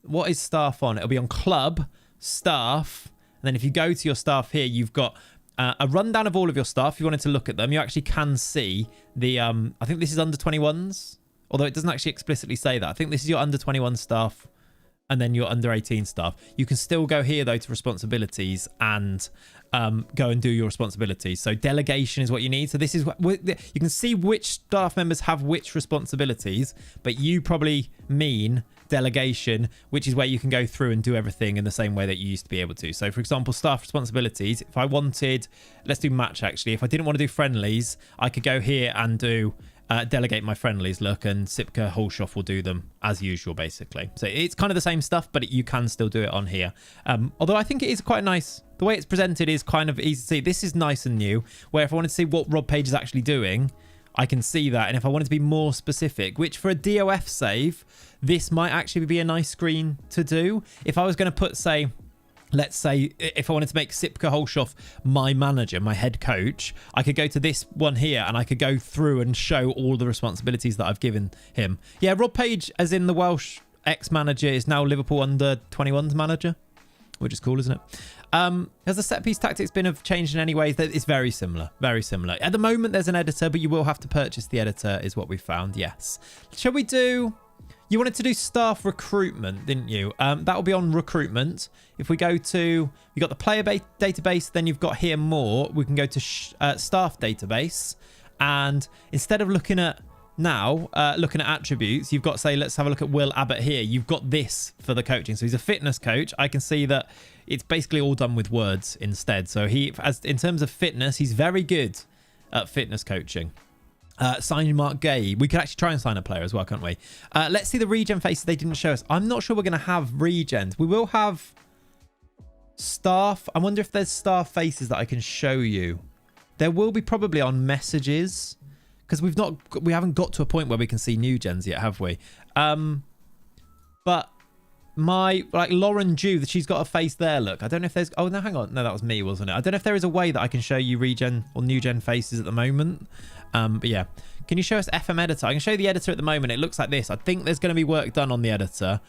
What is staff on? It'll be on club, staff. And then if you go to your staff here, you've got a rundown of all of your staff. If you wanted to look at them, you actually can see the, I think this is under 21s, although it doesn't actually explicitly say that. I think this is your under 21 staff and then your under 18 staff. You can still go here though to responsibilities and go and do your responsibilities. So delegation is what you need. So this is what you can see which staff members have which responsibilities, but you probably mean delegation, which is where you can go through and do everything in the same way that you used to be able to. So for example, staff responsibilities, if I wanted, let's do match actually. If I didn't want to do friendlies, I could go here and do delegate my friendlies, look, and Sipka Holshoff will do them as usual, basically. So it's kind of the same stuff, but you can still do it on here. Although I think it is quite nice. The way it's presented is kind of easy to see. This is nice and new, where if I wanted to see what Rob Page is actually doing, I can see that. And if I wanted to be more specific, which for a DOF save, this might actually be a nice screen to do. If I was going to put, say, let's say if I wanted to make Sipka Holshoff my manager, my head coach, I could go to this one here and I could go through and show all the responsibilities that I've given him. Yeah, Rob Page, as in the Welsh ex-manager, is now Liverpool under 21s manager, which is cool, isn't it? Has the set piece tactics been changed in any ways? It's very similar, very similar. At the moment, there's an editor, but you will have to purchase the editor, is what we found. Yes. Shall we do? You wanted to do staff recruitment, didn't you? That will be on recruitment. If we go to, you got the player database, then you've got here more. We can go to staff database, and instead of looking at looking at attributes, you've got, say, let's have a look at Will Abbott here. You've got this for the coaching. So he's a fitness coach. I can see that it's basically all done with words instead. So in terms of fitness, he's very good at fitness coaching. Sign Mark Gay. We could actually try and sign a player as well, can't we? Let's see the regen faces they didn't show us. I'm not sure we're going to have regens. We will have staff. I wonder if there's staff faces that I can show you. There will be probably on messages, because we haven't got to a point where we can see new gens yet, have we? But Lauren Jew, she's got a face there. Look, I don't know if there's. Oh no, hang on. No, that was me, wasn't it? I don't know if there is a way that I can show you regen or new gen faces at the moment. But yeah, can you show us FM editor? I can show you the editor at the moment. It looks like this. I think there's going to be work done on the editor.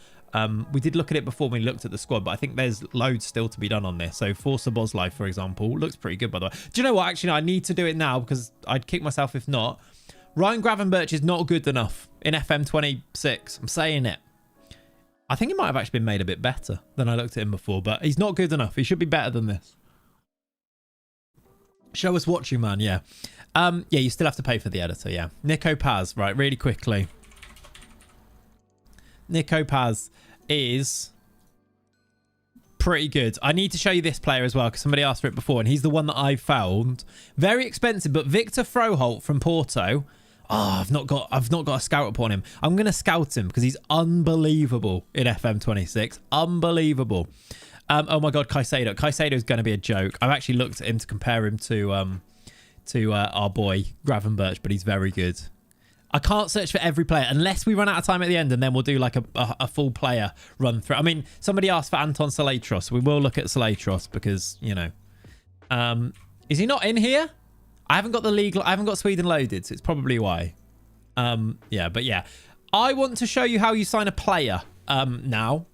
We did look at it before when we looked at the squad, but I think there's loads still to be done on this. So Forza Boslife, for example, looks pretty good, by the way. Do you know what? Actually, no, I need to do it now because I'd kick myself if not. Ryan Gravenberch is not good enough in FM26. I'm saying it. I think he might have actually been made a bit better than I looked at him before, but he's not good enough. He should be better than this. Show us what you, man. Yeah. Yeah, you still have to pay for the editor. Yeah. Nico Paz. Right. Really quickly. Nico Paz is pretty good. I need to show you this player as well because somebody asked for it before and he's the one that I found. Very expensive, but Victor Froholt from Porto. Oh, I've not got a scout upon him. I'm going to scout him because he's unbelievable in FM26. Unbelievable. Oh my God, Caicedo. Caicedo is going to be a joke. I've actually looked at him to compare him to our boy Gravenberch, but he's very good. I can't search for every player unless we run out of time at the end, and then we'll do like a full player run through. I mean, somebody asked for Anton Salatros. We will look at Salatros because, you know. Is he not in here? I haven't got Sweden loaded, so it's probably why. Yeah, but yeah. I want to show you how you sign a player now.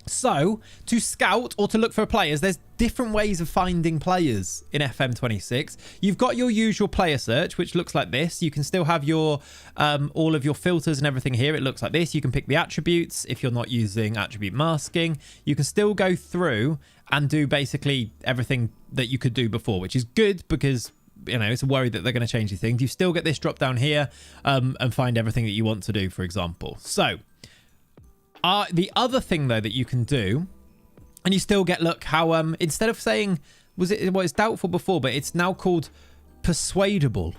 So, to scout or to look for players, there's different ways of finding players in FM26. You've got your usual player search, which looks like this. You can still have your all of your filters and everything here. It looks like this. You can pick the attributes if you're not using attribute masking. You can still go through and do basically everything that you could do before, which is good because, you know, it's a worry that they're going to change these things. You still get this drop down here and find everything that you want to do, for example. So, the other thing, though, that you can do, and you still get, look, how instead of saying, it's doubtful before, but it's now called persuadable.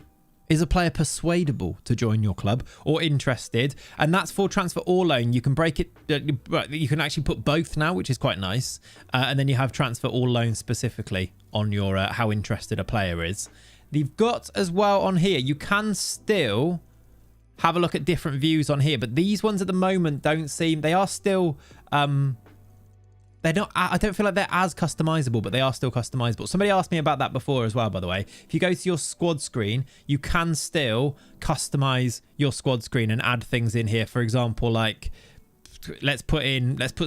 Is a player persuadable to join your club or interested? And that's for transfer or loan. You can break it. You can actually put both now, which is quite nice. And then you have transfer or loan specifically on your how interested a player is. You've got as well on here, you can still have a look at different views on here, but these ones at the moment don't seem, they are still they're not, I don't feel like they're as customizable, but they are still customizable. Somebody asked me about that before as well, by the way. If you go to your squad screen, you can still customize your squad screen and add things in here. For example, like let's put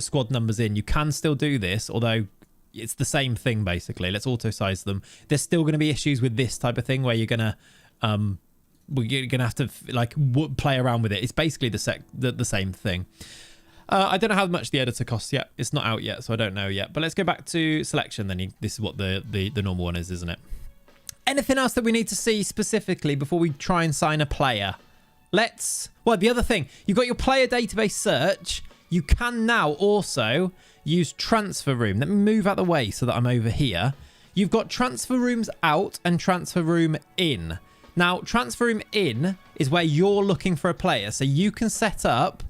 squad numbers in. You can still do this, although it's the same thing basically. Let's auto size them. There's still going to be issues with this type of thing where you're gonna have to like play around with it. It's basically the same thing. I don't know how much the editor costs yet. It's not out yet, so I don't know yet. But let's go back to selection. Then this is what the normal one is, isn't it? Anything else that we need to see specifically before we try and sign a player? The other thing, you've got your player database search. You can now also use transfer room. Let me move out the way so that I'm over here. You've got transfer rooms out and transfer room in. Now, transfer room in is where you're looking for a player. So you can set up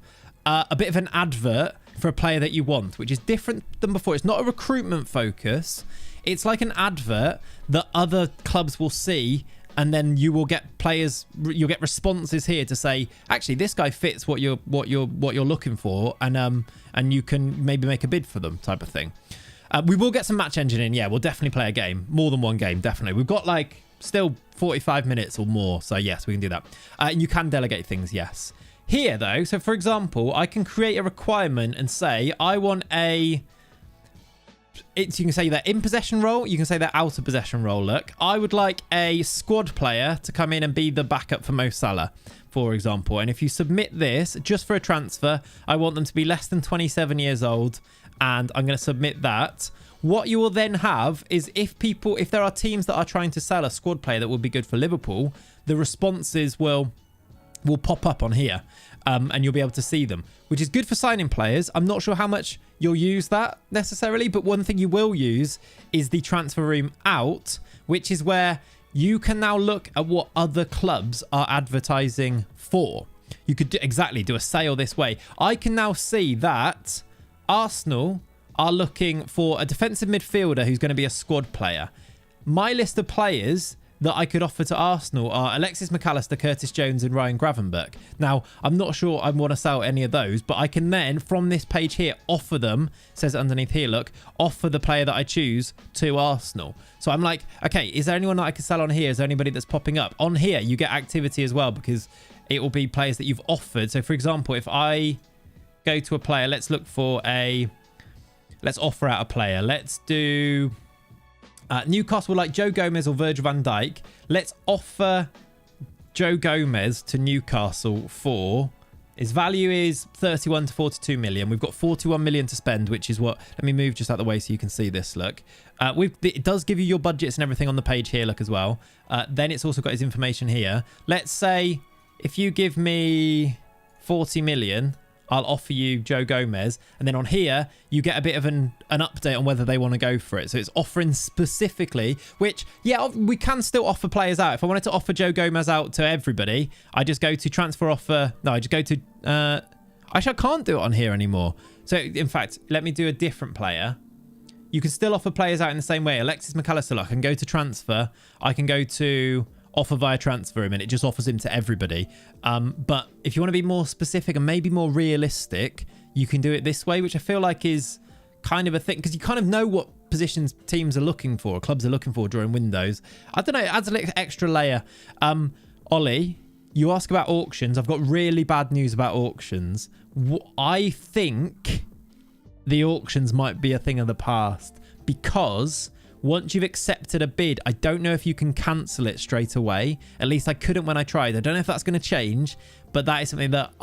a bit of an advert for a player that you want, which is different than before. It's not a recruitment focus. It's like an advert that other clubs will see, and then you will get players. You'll get responses here to say, actually, this guy fits what you're looking for, and you can maybe make a bid for them, type of thing. We will get some match engine in. Yeah, we'll definitely play a game, more than one game, definitely. We've got like still 45 minutes or more, so yes, we can do that. You can delegate things, yes. Here, though, so for example, I can create a requirement and say, I want you can say that in possession role, you can say that out of possession role. Look, I would like a squad player to come in and be the backup for Mo Salah, for example. And if you submit this just for a transfer, I want them to be less than 27 years old, and I'm going to submit that. What you will then have is if there are teams that are trying to sell a squad player that will be good for Liverpool, the responses will pop up on here, and you'll be able to see them, which is good for signing players. I'm not sure how much you'll use that necessarily, but one thing you will use is the transfer room out, which is where you can now look at what other clubs are advertising for. You could do a sale this way. I can now see that Arsenal are looking for a defensive midfielder who's going to be a squad player. My list of players that I could offer to Arsenal are Alexis McAllister, Curtis Jones, and Ryan Gravenberch. Now, I'm not sure I want to sell any of those, but I can then, from this page here, offer them, says it underneath here, look, offer the player that I choose to Arsenal. So I'm like, okay, is there anyone that I could sell on here? Is there anybody that's popping up? On here, you get activity as well, because it will be players that you've offered. So, for example, if I go to a player, let's offer out a player. Let's do Newcastle, like Joe Gomez or Virgil van Dijk. Let's offer Joe Gomez to Newcastle for, his value is 31 to 42 million. We've got 41 million to spend, which is what, let me move just out of the way so you can see this, look. It does give you your budgets and everything on the page here, look, as well. Then it's also got his information here. Let's say if you give me 40 million, I'll offer you Joe Gomez. And then on here, you get a bit of an update on whether they want to go for it. So it's offering specifically, which, yeah, we can still offer players out. If I wanted to offer Joe Gomez out to everybody, I just go to transfer offer. No, I just go to... actually, I can't do it on here anymore. So, in fact, let me do a different player. you can still offer players out in the same way. Alexis McAllister, I can go to transfer. I can go to offer via transfer him, and it just offers him to everybody. But if you want to be more specific and maybe more realistic, you can do it this way, which I feel like is kind of a thing, because you kind of know what positions teams are looking for, clubs are looking for during windows. I don't know, it adds a little extra layer. Ollie, you ask about auctions. I've got really bad news about auctions. I think the auctions might be a thing of the past, because once you've accepted a bid, I don't know if you can cancel it straight away. At least I couldn't when I tried. I don't know if that's going to change, but that is something that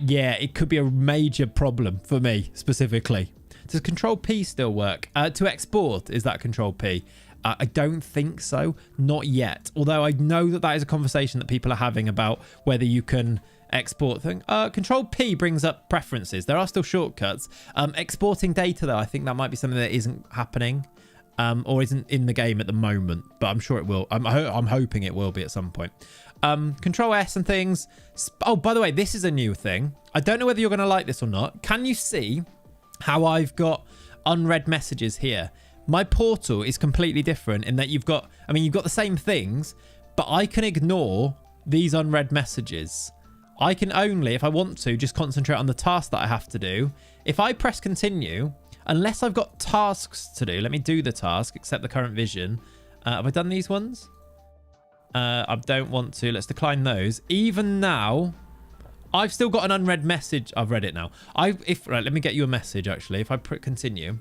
yeah, it could be a major problem for me specifically. Does Control P still work? To export, is that Control P? I don't think so. Not yet. Although I know that that is a conversation that people are having about whether you can export thing. Control P brings up preferences. There are still shortcuts. Exporting data, though, I think that might be something that isn't happening or isn't in the game at the moment. But I'm sure it will. I'm hoping it will be at some point. Control S and things. Oh, by the way, this is a new thing. I don't know whether you're going to like this or not. Can you see how I've got unread messages here? My portal is completely different in that you've got the same things, but I can ignore these unread messages. I can only, if I want to, just concentrate on the task that I have to do. If I press continue, unless I've got tasks to do, let me do the task, accept the current vision. Have I done these ones? I don't want to. Let's decline those. Even now, I've still got an unread message. I've read it now. Right, let me get you a message, actually. If I continue.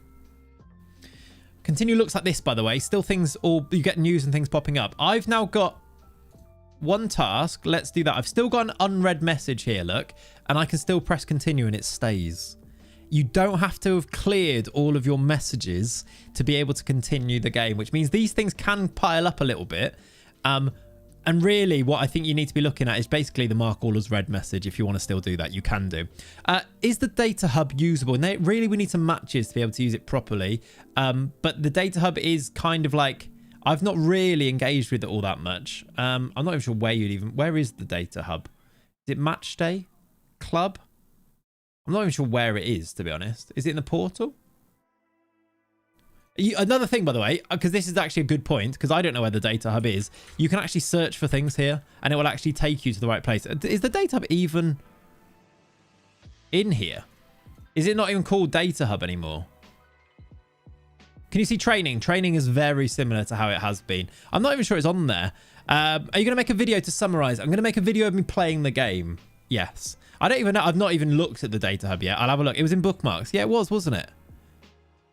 Continue looks like this, by the way. Still things, or you get news and things popping up. I've now got one task. Let's do that. I've still got an unread message here, look. And I can still press continue and it stays. You don't have to have cleared all of your messages to be able to continue the game, which means these things can pile up a little bit. And really what I think you need to be looking at is basically the mark all as read message. If you want to still do that, you can do. Is the data hub usable? And really we need some matches to be able to use it properly. But the data hub is kind of like, I've not really engaged with it all that much. I'm not even sure where is the data hub? Is it match day? Club? I'm not even sure where it is, to be honest. Is it in the portal? Another thing, by the way, because this is actually a good point, because I don't know where the data hub is. You can actually search for things here, and it will actually take you to the right place. Is the data hub even in here? Is it not even called data hub anymore? Can you see training? Training is very similar to how it has been. I'm not even sure it's on there. Are you going to make a video to summarize? I'm going to make a video of me playing the game. Yes. I don't even know. I've not even looked at the data hub yet. I'll have a look. It was in bookmarks. Yeah, it was, wasn't it?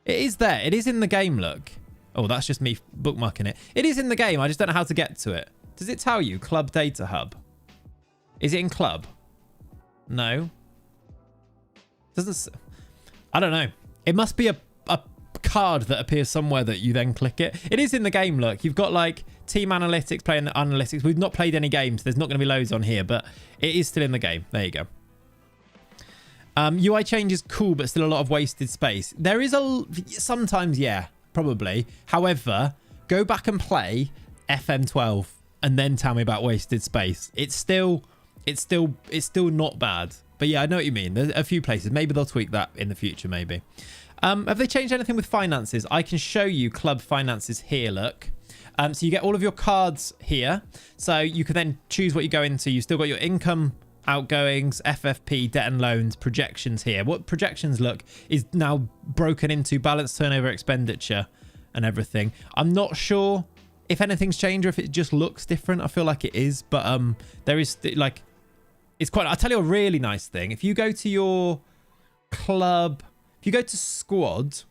It is there. It is in the game, look. Oh, that's just me bookmarking it. It is in the game. I just don't know how to get to it. Does it tell you? Club Data Hub. Is it in Club? No. I don't know. It must be a card that appears somewhere that you then click it. It is in the game, look. You've got like team analytics, playing the analytics. We've not played any games. There's not going to be loads on here, but it is still in the game. There you go. UI change is cool, but still a lot of wasted space. There is sometimes, yeah, probably. However, go back and play FM12 and then tell me about wasted space. It's still not bad. But yeah, I know what you mean. There's a few places. Maybe they'll tweak that in the future, maybe. Have they changed anything with finances? I can show you club finances here, look. So you get all of your cards here. So you can then choose what you go into. You've still got your income, outgoings, FFP, debt and loans, projections here. What projections look is now broken into balance, turnover, expenditure and everything. I'm not sure if anything's changed or if it just looks different. I feel like it is, but there is like, it's quite, I'll tell you a really nice thing. If you go to your club, if you go to squad,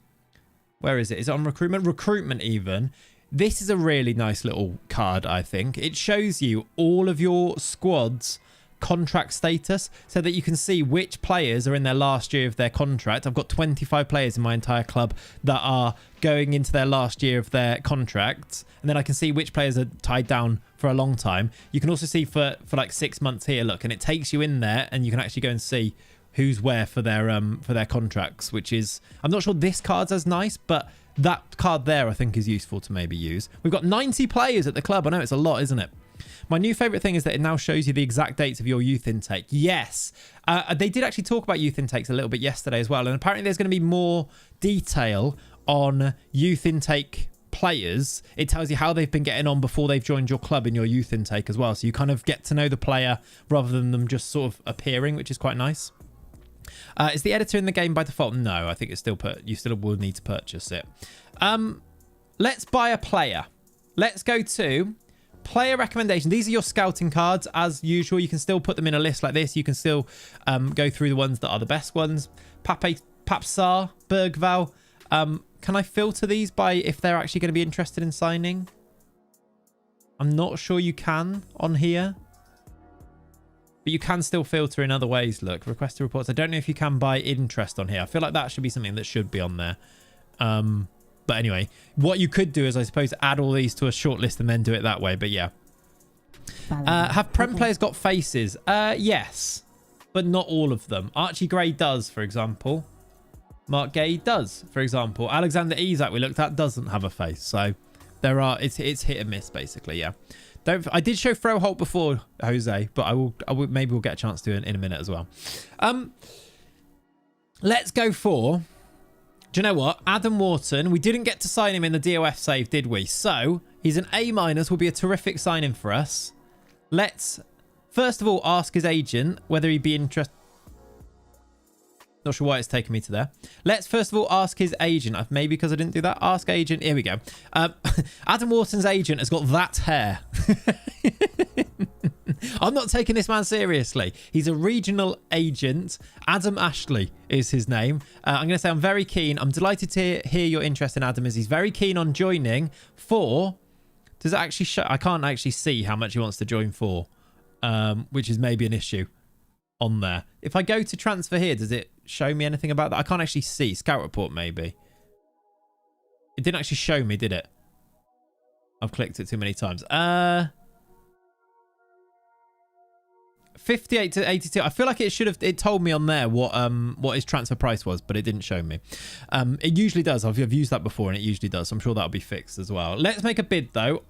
where is it? Is it on recruitment? Recruitment even. This is a really nice little card, I think. It shows you all of your squads contract status so that you can see which players are in their last year of their contract. I've got 25 players in my entire club that are going into their last year of their contracts, and then I can see which players are tied down for a long time. You can also see for like 6 months here, look, and it takes you in there and you can actually go and see who's where for their contracts, which is, I'm not sure this card's as nice, but that card there I think is useful to maybe use. We've got 90 players at the club. I know it's a lot, isn't it? My new favourite thing is that it now shows you the exact dates of your youth intake. Yes. They did actually talk about youth intakes a little bit yesterday as well. And apparently there's going to be more detail on youth intake players. It tells you how they've been getting on before they've joined your club in your youth intake as well. So you kind of get to know the player rather than them just sort of appearing, which is quite nice. Is the editor in the game by default? No, I think it's still you still will need to purchase it. Let's buy a player. Let's go to player recommendation. These are your scouting cards as usual. You can still put them in a list like this. You can still go through the ones that are the best ones. Papsar, Bergval. Can I filter these by if they're actually going to be interested in signing? I'm not sure you can on here. But you can still filter in other ways. Look, requested reports. I don't know if you can by interest on here. I feel like that should be something that should be on there. But anyway, what you could do is, I suppose, add all these to a short list and then do it that way. But yeah. Have Prem players got faces? Yes, but not all of them. Archie Gray does, for example. Mark Gay does, for example. Alexander Isak, we looked at, doesn't have a face. So there are, it's hit and miss, basically, yeah. I did show Froholt before, Jose, but I will maybe we'll get a chance to in a minute as well. Let's go for, do you know what? Adam Wharton. We didn't get to sign him in the DOF save, did we? So he's an A-, will be a terrific signing for us. Let's first of all ask his agent whether he'd be interested. Not sure why it's taken me to there. Let's first of all ask his agent. Maybe because I didn't do that. Ask agent. Here we go. Adam Wharton's agent has got that hair. I'm not taking this man seriously. He's a regional agent. Adam Ashley is his name. I'm going to say I'm very keen. I'm delighted to hear your interest in Adam, as he's very keen on joining for... Does it actually show? I can't actually see how much he wants to join for, which is maybe an issue on there. If I go to transfer here, does it show me anything about that? I can't actually see. Scout report, maybe. It didn't actually show me, did it? I've clicked it too many times. 58 to 82. I feel like it should have. It told me on there what his transfer price was, but it didn't show me. It usually does. I've used that before, and it usually does. So I'm sure that'll be fixed as well. Let's make a bid though.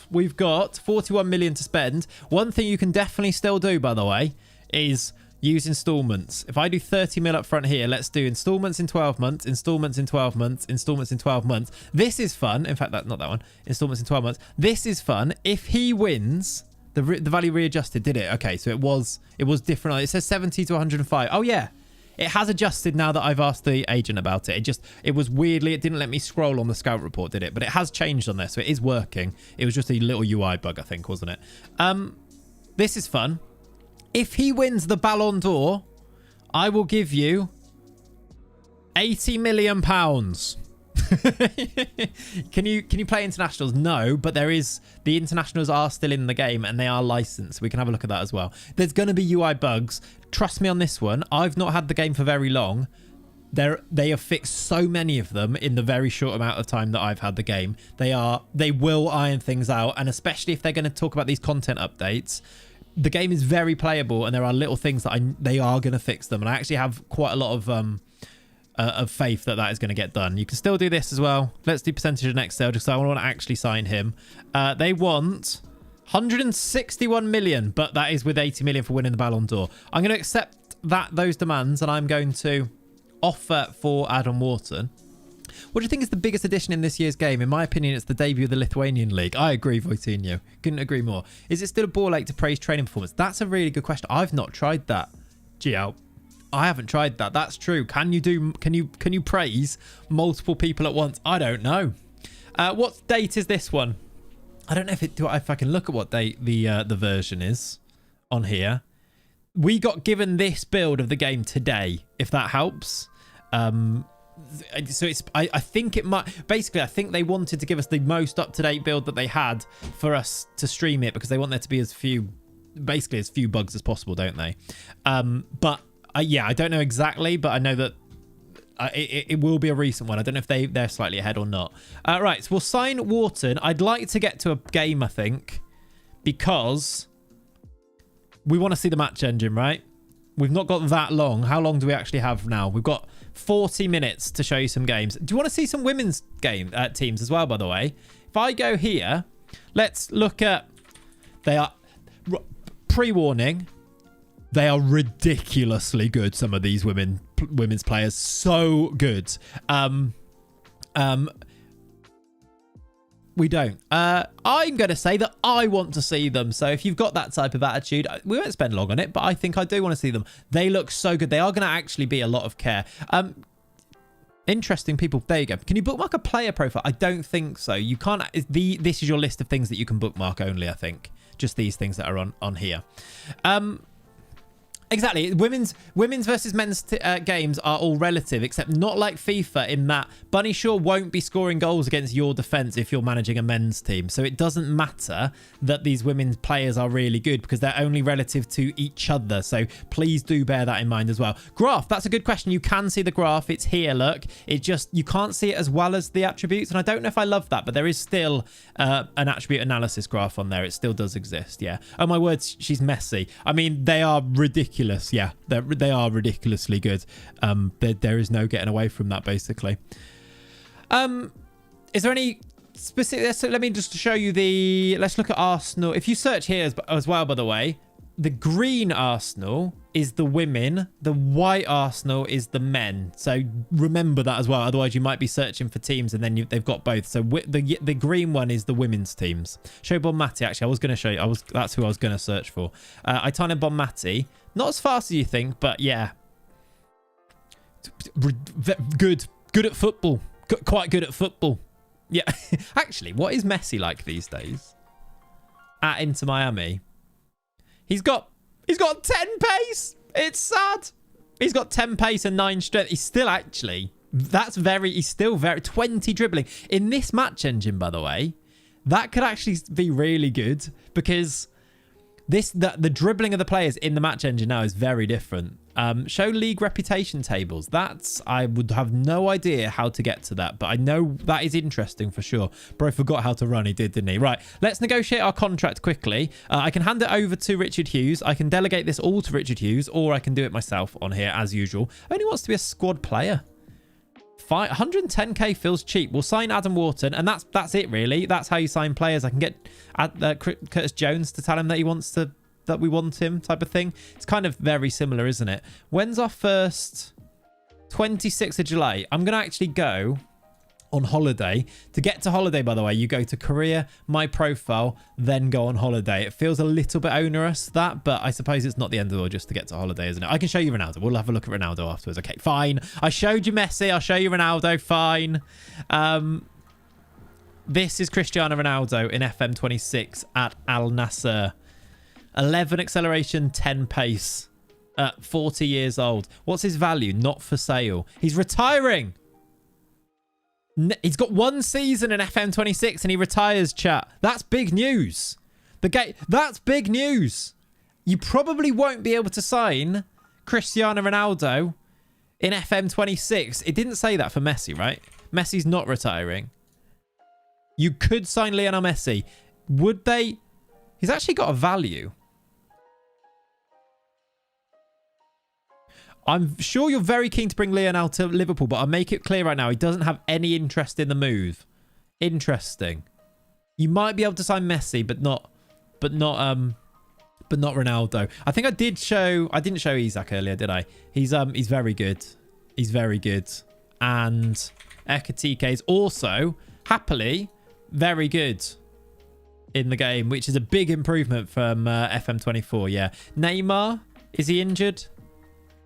We've got 41 million to spend. One thing you can definitely still do, by the way, is use installments. If I do 30 mil up front here, let's do installments in 12 months, installments in 12 months, installments in 12 months. This is fun. In fact, not that one. Installments in 12 months. This is fun. If he wins, the value readjusted, did it? Okay, so it was different. It says 70 to 105. Oh yeah, it has adjusted now that I've asked the agent about it. It was weirdly, it didn't let me scroll on the scout report, did it? But it has changed on there, so it is working. It was just a little UI bug, I think, wasn't it? This is fun. If he wins the Ballon d'Or, I will give you £80 million. Can you play internationals? No, but the internationals are still in the game and they are licensed. We can have a look at that as well. There's going to be UI bugs. Trust me on this one. I've not had the game for very long. They have fixed so many of them in the very short amount of time that I've had the game. They will iron things out, and especially if they're going to talk about these content updates. The game is very playable, and there are little things that they are going to fix them, and I actually have quite a lot of faith that is going to get done. You can still do this as well. Let's do percentage of next sale, just so I want to actually sign him. They want 161 million, but that is with 80 million for winning the Ballon d'Or. I'm going to accept those demands, and I'm going to offer for Adam Wharton. What do you think is the biggest addition in this year's game? In my opinion, it's the debut of the Lithuanian League. I agree, Voitinho. Couldn't agree more. Is it still a ball ache to praise training performance? That's a really good question. I've not tried that. Gio, I haven't tried that. That's true. Can you praise multiple people at once? I don't know. What date is this one? I don't know if I can look at what date the version is on here. We got given this build of the game today, if that helps. So I think it might, basically I think they wanted to give us the most up-to-date build that they had for us to stream it, because they want there to be as few bugs as possible, don't they? But yeah, I don't know exactly, but I know that it will be a recent one. I don't know if they're slightly ahead or not. Right, so we'll sign Wharton. I'd like to get to a game, I think, because we want to see the match engine, right? We've not got that long. How long do we actually have now? We've got 40 minutes to show you some games. Do you want to see some women's game teams as well, by the way? If I go here, let's look at They are... Pre-warning, they are ridiculously good, some of these women's players. So good. We don't. I'm going to say that I want to see them. So if you've got that type of attitude, we won't spend long on it, but I think I do want to see them. They look so good. They are going to actually be a lot of care. Interesting people. There you go. Can you bookmark a player profile? I don't think so. You can't. This is your list of things that you can bookmark only, I think. Just these things that are on here. Exactly. Women's versus men's games are all relative, except not like FIFA in that Bunny Shaw won't be scoring goals against your defense if you're managing a men's team. So it doesn't matter that these women's players are really good because they're only relative to each other. So please do bear that in mind as well. Graph, that's a good question. You can see the graph. It's here, look. It just, you can't see it as well as the attributes. And I don't know if I love that, but there is still an attribute analysis graph on there. It still does exist, yeah. Oh my words, she's messy. I mean, they are ridiculous. Yeah, they are ridiculously good. There is no getting away from that, basically. Is there any specific... So let me just show you the... Let's look at Arsenal. If you search here as well, by the way, the green Arsenal is the women. The white Arsenal is the men. So remember that as well. Otherwise, you might be searching for teams and then they've got both. So the green one is the women's teams. Show Bonmati. Actually, I was going to show you. That's who I was going to search for. Aitana Bonmati. Not as fast as you think, but yeah. Good at football. Quite good at football. Yeah. Actually, what is Messi like these days? At Inter Miami. He's got 10 pace. It's sad. He's got 10 pace and 9 strength. He's still actually... He's still very... 20 dribbling. In this match engine, by the way, that could actually be really good because... The dribbling of the players in the match engine now is very different. Show league reputation tables. I would have no idea how to get to that, but I know that is interesting for sure. Bro forgot how to run. He did, didn't he? Right, let's negotiate our contract quickly. I can hand it over to Richard Hughes. I can delegate this all to Richard Hughes, or I can do it myself on here as usual. Only wants to be a squad player. 110k feels cheap. We'll sign Adam Wharton, and that's it really. That's how you sign players. I can get Curtis Jones to tell him that we want him, type of thing. It's kind of very similar, isn't it? When's our first? 26th of July. I'm gonna actually go on holiday. To get to holiday, by the way, you go to career, my profile, then go on holiday. It feels a little bit onerous, that, but I suppose it's not the end of the world just to get to holiday, isn't it? I can show you Ronaldo. We'll have a look at Ronaldo afterwards. Okay, fine. I showed you Messi. I'll show you Ronaldo. Fine. This is Cristiano Ronaldo in FM26 at Al Nassr. 11 acceleration, 10 pace. 40 years old. What's his value? Not for sale. He's retiring. He's got one season in FM26 and he retires, chat. That's big news. That's big news. You probably won't be able to sign Cristiano Ronaldo in FM26. It didn't say that for Messi, right? Messi's not retiring. You could sign Lionel Messi. Would they? He's actually got a value. I'm sure you're very keen to bring Lionel to Liverpool, but I'll make it clear right now, he doesn't have any interest in the move. Interesting. You might be able to sign Messi, but not Ronaldo. I think I didn't show Isak earlier, did I? He's very good. He's very good. And Ekatike is also, happily, very good in the game, which is a big improvement from FM24, yeah. Neymar, is he injured?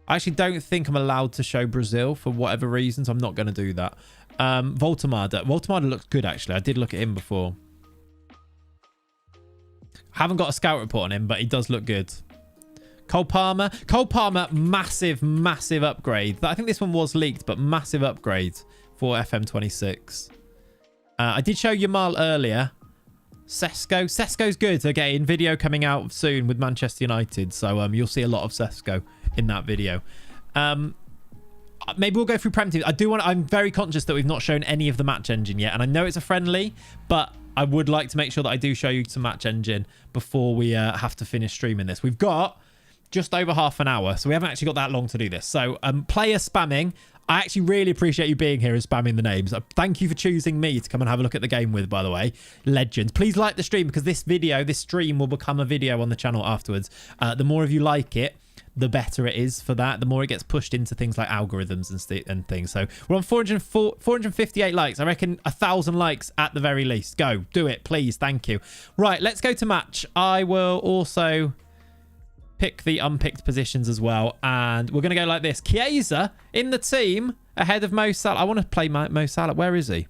I actually don't think I'm allowed to show Brazil for whatever reasons. I'm not going to do that. Voltemada looks good, actually. I did look at him before. Haven't got a scout report on him, but he does look good. Cole Palmer, massive, massive upgrade. I think this one was leaked, but massive upgrade for FM26. I did show Yamal earlier. Sesko's good. Again, video coming out soon with Manchester United. So you'll see a lot of Sesko in that video. Maybe we'll go through Prem teams. I'm very conscious that we've not shown any of the match engine yet. And I know it's a friendly, but I would like to make sure that I do show you some match engine before we have to finish streaming this. We've got just over half an hour. So we haven't actually got that long to do this. So player spamming. I actually really appreciate you being here and spamming the names. Thank you for choosing me to come and have a look at the game with, by the way. Legends. Please like the stream because this stream will become a video on the channel afterwards. The more of you like it, the better it is for that. The more it gets pushed into things like algorithms and things. So we're on 458 likes. I reckon 1,000 likes at the very least. Go. Do it, please. Thank you. Right, let's go to match. I will also pick the unpicked positions as well, and we're going to go like this. Chiesa in the team ahead of Mo Salah. I want to play Mo Salah. Where is he?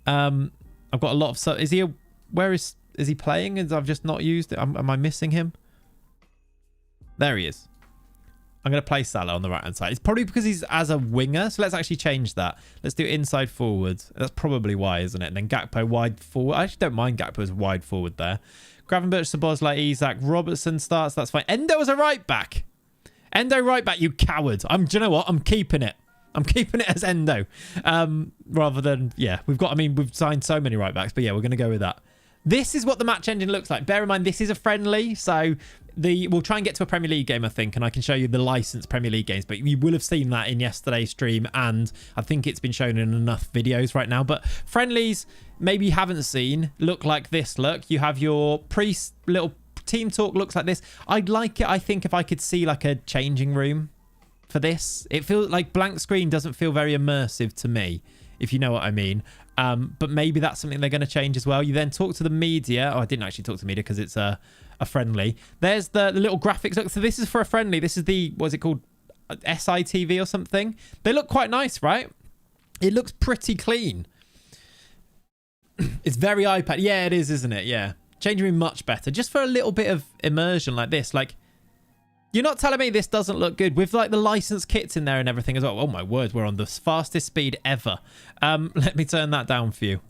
I've got a lot of... Is he... Where is he playing? I've just not used it. Am I missing him? There he is. I'm going to play Salah on the right-hand side. It's probably because he's as a winger, so let's actually change that. Let's do inside forward. That's probably why, isn't it? And then Gakpo wide forward. I actually don't mind Gakpo as wide forward there. Gravenberch, Szoboszlai, Isak, Robertson starts. That's fine. Endo as a right back. Endo right back, you coward. Do you know what? I'm keeping it. I'm keeping it as Endo. Rather than, yeah, we've signed so many right backs, but yeah, we're going to go with that. This is what the match engine looks like. Bear in mind, this is a friendly, so we'll try and get to a Premier League game, I think, and I can show you the licensed Premier League games, but you will have seen that in yesterday's stream, and I think it's been shown in enough videos right now. But friendlies, maybe you haven't seen, look like this. Look, you have your little team talk looks like this. I'd like it, I think, if I could see like a changing room for this. It feels like blank screen doesn't feel very immersive to me, if you know what I mean. But maybe that's something they're going to change as well. You then talk to the media. Oh, I didn't actually talk to the media because it's a friendly. There's the little graphics. Look, so this is for a friendly. This is the, what's it called? SITV or something. They look quite nice, right? It looks pretty clean. It's very iPad. Yeah, it is, isn't it? Yeah. Changing room much better. Just for a little bit of immersion like this. Like, you're not telling me this doesn't look good with like the licensed kits in there and everything as well. Oh my word, we're on the fastest speed ever. Let me turn that down for you.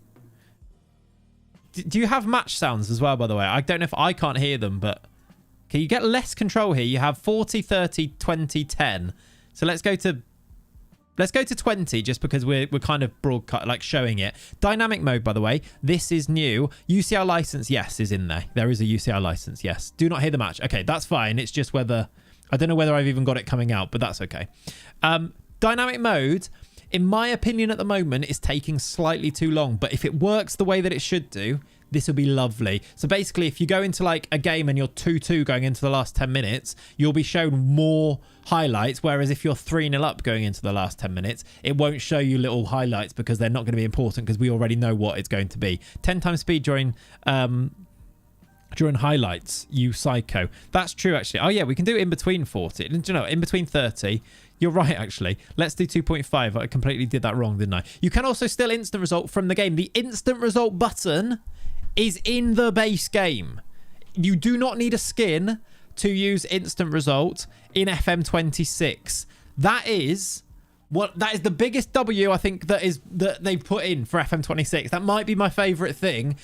Do you have match sounds as well, by the way? I don't know if I can't hear them, but can you get less control here? You have 40, 30, 20, 10. So let's go to 20 just because we're kind of broadcast, like showing it. Dynamic mode, by the way, this is new. UCL license, yes, is in there. There is a UCL license, yes. Do not hear the match. Okay, that's fine. It's just whether... I don't know whether I've even got it coming out, but that's okay. Dynamic mode, in my opinion at the moment, is taking slightly too long. But if it works the way that it should do, this will be lovely. So basically, if you go into like a game and you're 2-2 going into the last 10 minutes, you'll be shown more highlights. Whereas if you're 3-0 up going into the last 10 minutes, it won't show you little highlights because they're not going to be important because we already know what it's going to be. 10 times speed during highlights, you psycho. That's true, actually. Oh, yeah, we can do it in between 40. Do you know, in between 30. You're right, actually. Let's do 2.5. I completely did that wrong, didn't I? You can also still instant result from the game. The instant result button is in the base game. You do not need a skin to use instant result in FM26. That is the biggest W I think that they put in for FM26. That might be my favorite thing,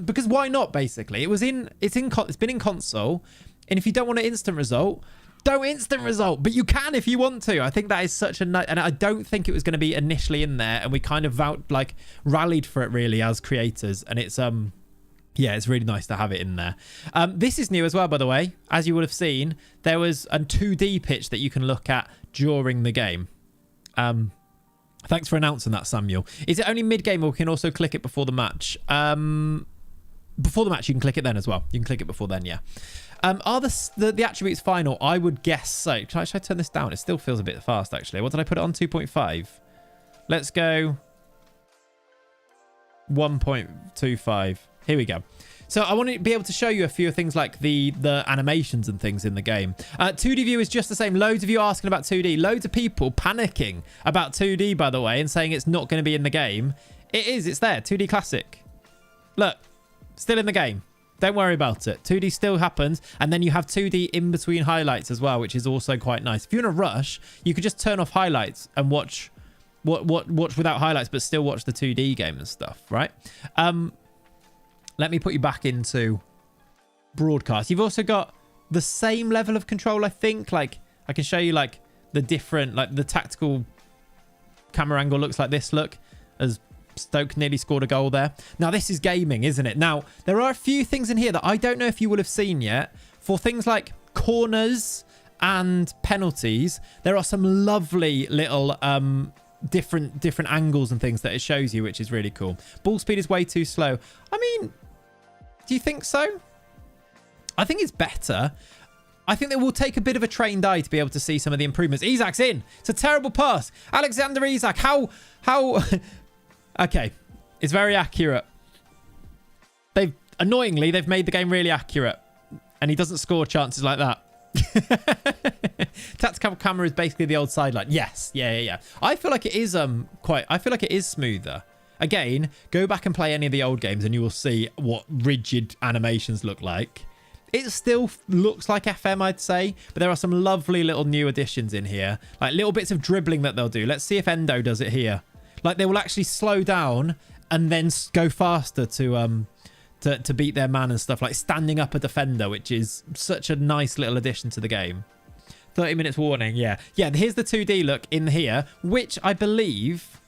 because why not? Basically, it's been in console, and if you don't want an instant result, don't instant result, but you can if you want to. I think that is such a nice, and I don't think it was going to be initially in there, and we kind of rallied for it really as creators, and it's yeah, it's really nice to have it in there. This is new as well, by the way. As you would have seen, there was a 2D pitch that you can look at during the game. Thanks for announcing that, Samuel. Is it only mid-game or we can also click it before the match? Before the match, you can click it then as well. You can click it before then, yeah. Are the attributes final? I would guess so. Should I turn this down? It still feels a bit fast, actually. What did I put it on? 2.5. Let's go 1.25. Here we go. So I want to be able to show you a few things like the animations and things in the game. 2D view is just the same. Loads of you asking about 2D. Loads of people panicking about 2D, by the way, and saying it's not going to be in the game. It is. It's there. 2D classic. Look, still in the game. Don't worry about it. 2D still happens. And then you have 2D in between highlights as well, which is also quite nice. If you're in a rush, you could just turn off highlights and watch without highlights, but still watch the 2D game and stuff, right? Let me put you back into broadcast. You've also got the same level of control, I think. Like, I can show you, like, the different, like, the tactical camera angle looks like this, look, as Stoke nearly scored a goal there. Now, this is gaming, isn't it? Now, there are a few things in here that I don't know if you will have seen yet. For things like corners and penalties, there are some lovely little different angles and things that it shows you, which is really cool. Ball speed is way too slow. I mean, do you think so? I think it's better. I think that will take a bit of a trained eye to be able to see some of the improvements. Isak's in. It's a terrible pass. Alexander Isak. How? Okay. It's very accurate. Annoyingly, they've made the game really accurate. And he doesn't score chances like that. Tactical camera is basically the old sideline. Yes. Yeah. I feel like it is I feel like it is smoother. Again, go back and play any of the old games and you will see what rigid animations look like. It still looks like FM, I'd say, but there are some lovely little new additions in here. Like little bits of dribbling that they'll do. Let's see if Endo does it here. Like they will actually slow down and then go faster to beat their man and stuff, like standing up a defender, which is such a nice little addition to the game. 30 minutes warning, yeah. Here's the 2D look in here, which I believe,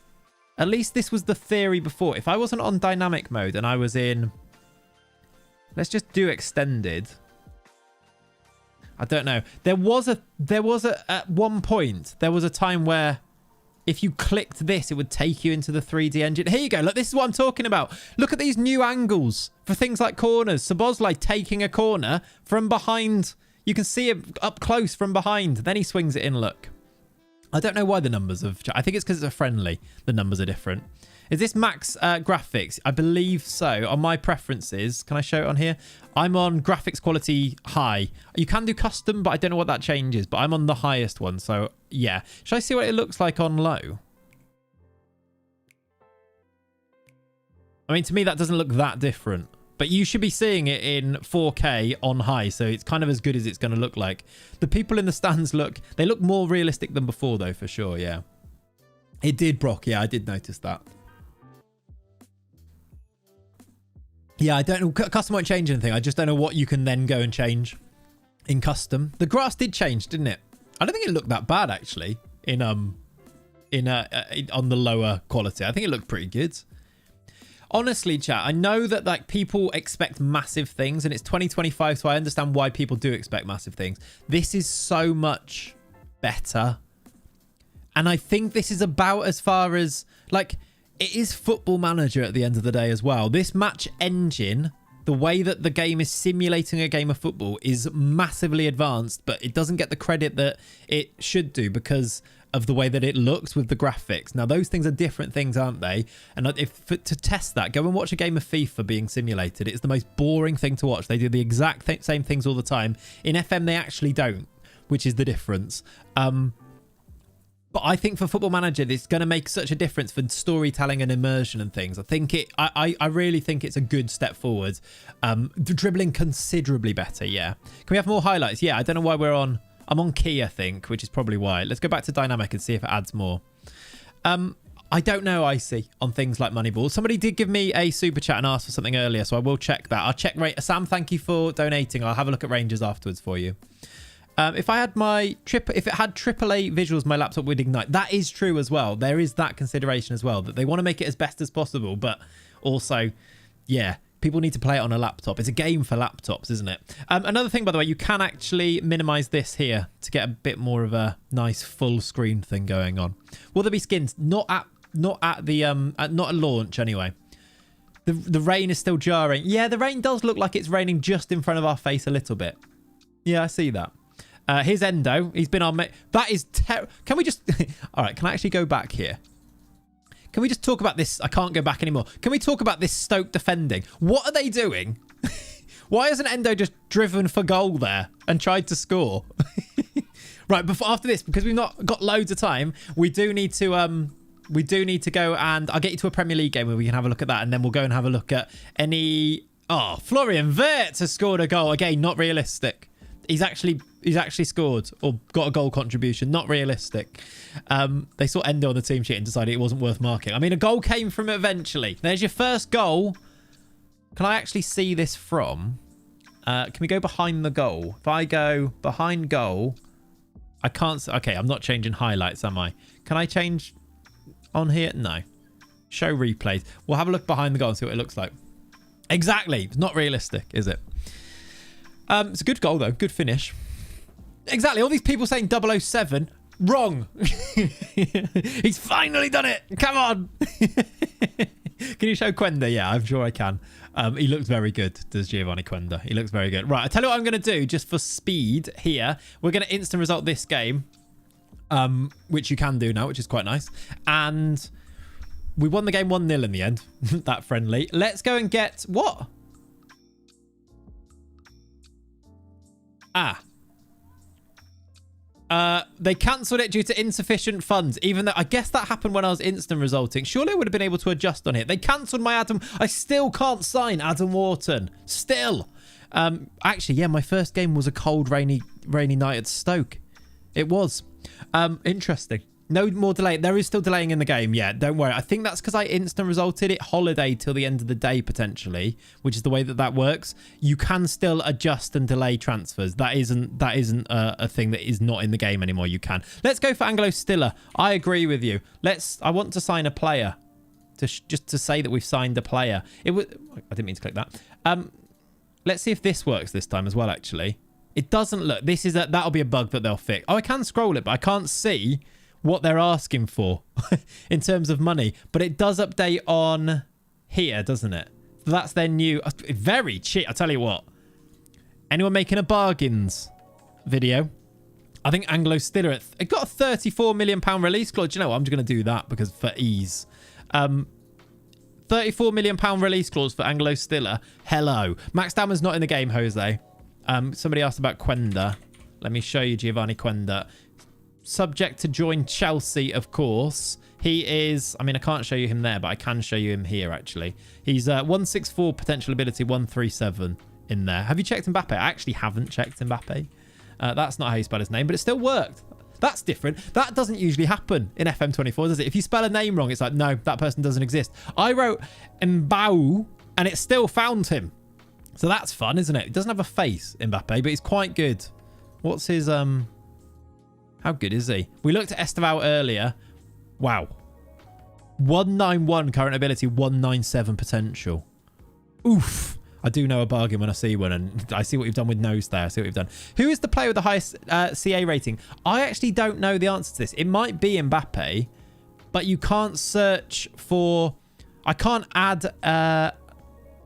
at least this was the theory before. If I wasn't on dynamic mode and I was in, let's just do extended. I don't know. There was at one point, there was a time where if you clicked this, it would take you into the 3D engine. Here you go. Look, this is what I'm talking about. Look at these new angles for things like corners. Szoboszlai taking a corner from behind. You can see it up close from behind. Then he swings it in, look. I don't know why the numbers have... I think it's because it's a friendly. The numbers are different. Is this max graphics? I believe so. On my preferences, can I show it on here? I'm on graphics quality high. You can do custom, but I don't know what that changes. But I'm on the highest one, so yeah. Should I see what it looks like on low? I mean, to me, that doesn't look that different. But you should be seeing it in 4K on high, so it's kind of as good as it's going to look like. The people in the stands they look more realistic than before, though, for sure, yeah. It did, Brock. Yeah, I did notice that. Yeah, I don't know. Custom won't change anything. I just don't know what you can then go and change in custom. The grass did change, didn't it? I don't think it looked that bad, actually, on the lower quality. I think it looked pretty good. Honestly, chat, I know that like people expect massive things and it's 2025, so I understand why people do expect massive things. This is so much better. And I think this is about as far as like... It is Football Manager at the end of the day as well. This match engine, the way that the game is simulating a game of football is massively advanced, but it doesn't get the credit that it should do because of the way that it looks with the graphics. Now, those things are different things, aren't they? And to test that, go and watch a game of FIFA being simulated. It's the most boring thing to watch. They do the exact same things all the time. In FM, they actually don't, which is the difference. But I think for Football Manager, it's going to make such a difference for storytelling and immersion and things. I really think it's a good step forward. Dribbling considerably better, yeah. Can we have more highlights? Yeah, I don't know why I'm on key, I think, which is probably why. Let's go back to dynamic and see if it adds more. I don't know, Icy, on things like Moneyball. Somebody did give me a super chat and asked for something earlier, so I will check that. I'll check... Sam, thank you for donating. I'll have a look at Rangers afterwards for you. If I had if it had AAA visuals, my laptop would ignite. That is true as well. There is that consideration as well, that they want to make it as best as possible. But also, yeah, people need to play it on a laptop. It's a game for laptops, isn't it? Another thing, by the way, you can actually minimize this here to get a bit more of a nice full screen thing going on. Will there be skins? Not at launch anyway. The rain is still jarring. Yeah, the rain does look like it's raining just in front of our face a little bit. Yeah, I see that. Here's Endo. He's been on... That is... Can we just... All right, can I actually go back here? Can we just talk about this? I can't go back anymore. Can we talk about this Stoke defending? What are they doing? Why hasn't Endo just driven for goal there and tried to score? Right, after this, because we've not got loads of time, we do need to go and... I'll get you to a Premier League game where we can have a look at that, and then we'll go and have a look at any... Oh, Florian Wirtz has scored a goal. Again, not realistic. He's actually scored or got a goal contribution. Not realistic. They saw Endo on the team sheet and decided it wasn't worth marking. I mean, a goal came from it eventually. There's your first goal. Can I actually see this from? Can we go behind the goal? If I go behind goal, I can't... Okay, I'm not changing highlights, am I? Can I change on here? No. Show replays. We'll have a look behind the goal and see what it looks like. Exactly. It's not realistic, is it? It's a good goal, though. Good finish. Exactly. All these people saying 007. Wrong. He's finally done it. Come on. Can you show Quenda? Yeah, I'm sure I can. He looks very good, does Giovanni Quenda. He looks very good. Right, I tell you what I'm going to do just for speed here. We're going to instant result this game, which you can do now, which is quite nice. And we won the game 1-0 in the end. That friendly. Let's go and get... What? They cancelled it due to insufficient funds, even though I guess that happened when I was instant resulting. Surely I would have been able to adjust on it. They cancelled my Adam. I still can't sign Adam Wharton. Still. Actually, yeah, my first game was a cold, rainy night at Stoke. It was. Interesting. No more delay. There is still delaying in the game. Yeah, don't worry. I think that's because I instant resulted it holiday till the end of the day, potentially, which is the way that works. You can still adjust and delay transfers. That isn't a thing that is not in the game anymore. You can. Let's go for Anglo Stiller. I agree with you. I want to sign a player. Just to say that we've signed a player. I didn't mean to click that. Let's see if this works this time as well, actually. It doesn't look. That'll be a bug that they'll fix. Oh, I can scroll it, but I can't see what they're asking for in terms of money, but it does update on here, doesn't it? So that's their new, very cheap. I tell you what, anyone making a bargains video? I think Anglo Stiller, it got a £34 million release clause. Do you know what? I'm just going to do that because for ease. £34 million release clause for Anglo Stiller. Hello. Max Dammer's not in the game, Jose. Somebody asked about Quenda. Let me show you Giovanni Quenda. Subject to join Chelsea, of course. He is, I mean, I can't show you him there, but I can show you him here, actually. He's 164 potential ability, 137 in there. Have you checked Mbappe? I actually haven't checked Mbappe. That's not how you spell his name, but it still worked. That's different. That doesn't usually happen in FM24, does it? If you spell a name wrong, it's like, no, that person doesn't exist. I wrote Mbau, and it still found him. So that's fun, isn't it? He doesn't have a face, Mbappe, but he's quite good. What's his... How good is he? We looked at Esteval earlier. Wow. 191 current ability, 197 potential. Oof. I do know a bargain when I see one, and I see what you've done with nose there. I see what you've done. Who is the player with the highest CA rating? I actually don't know the answer to this. It might be Mbappe, but you can't search for... I can't add...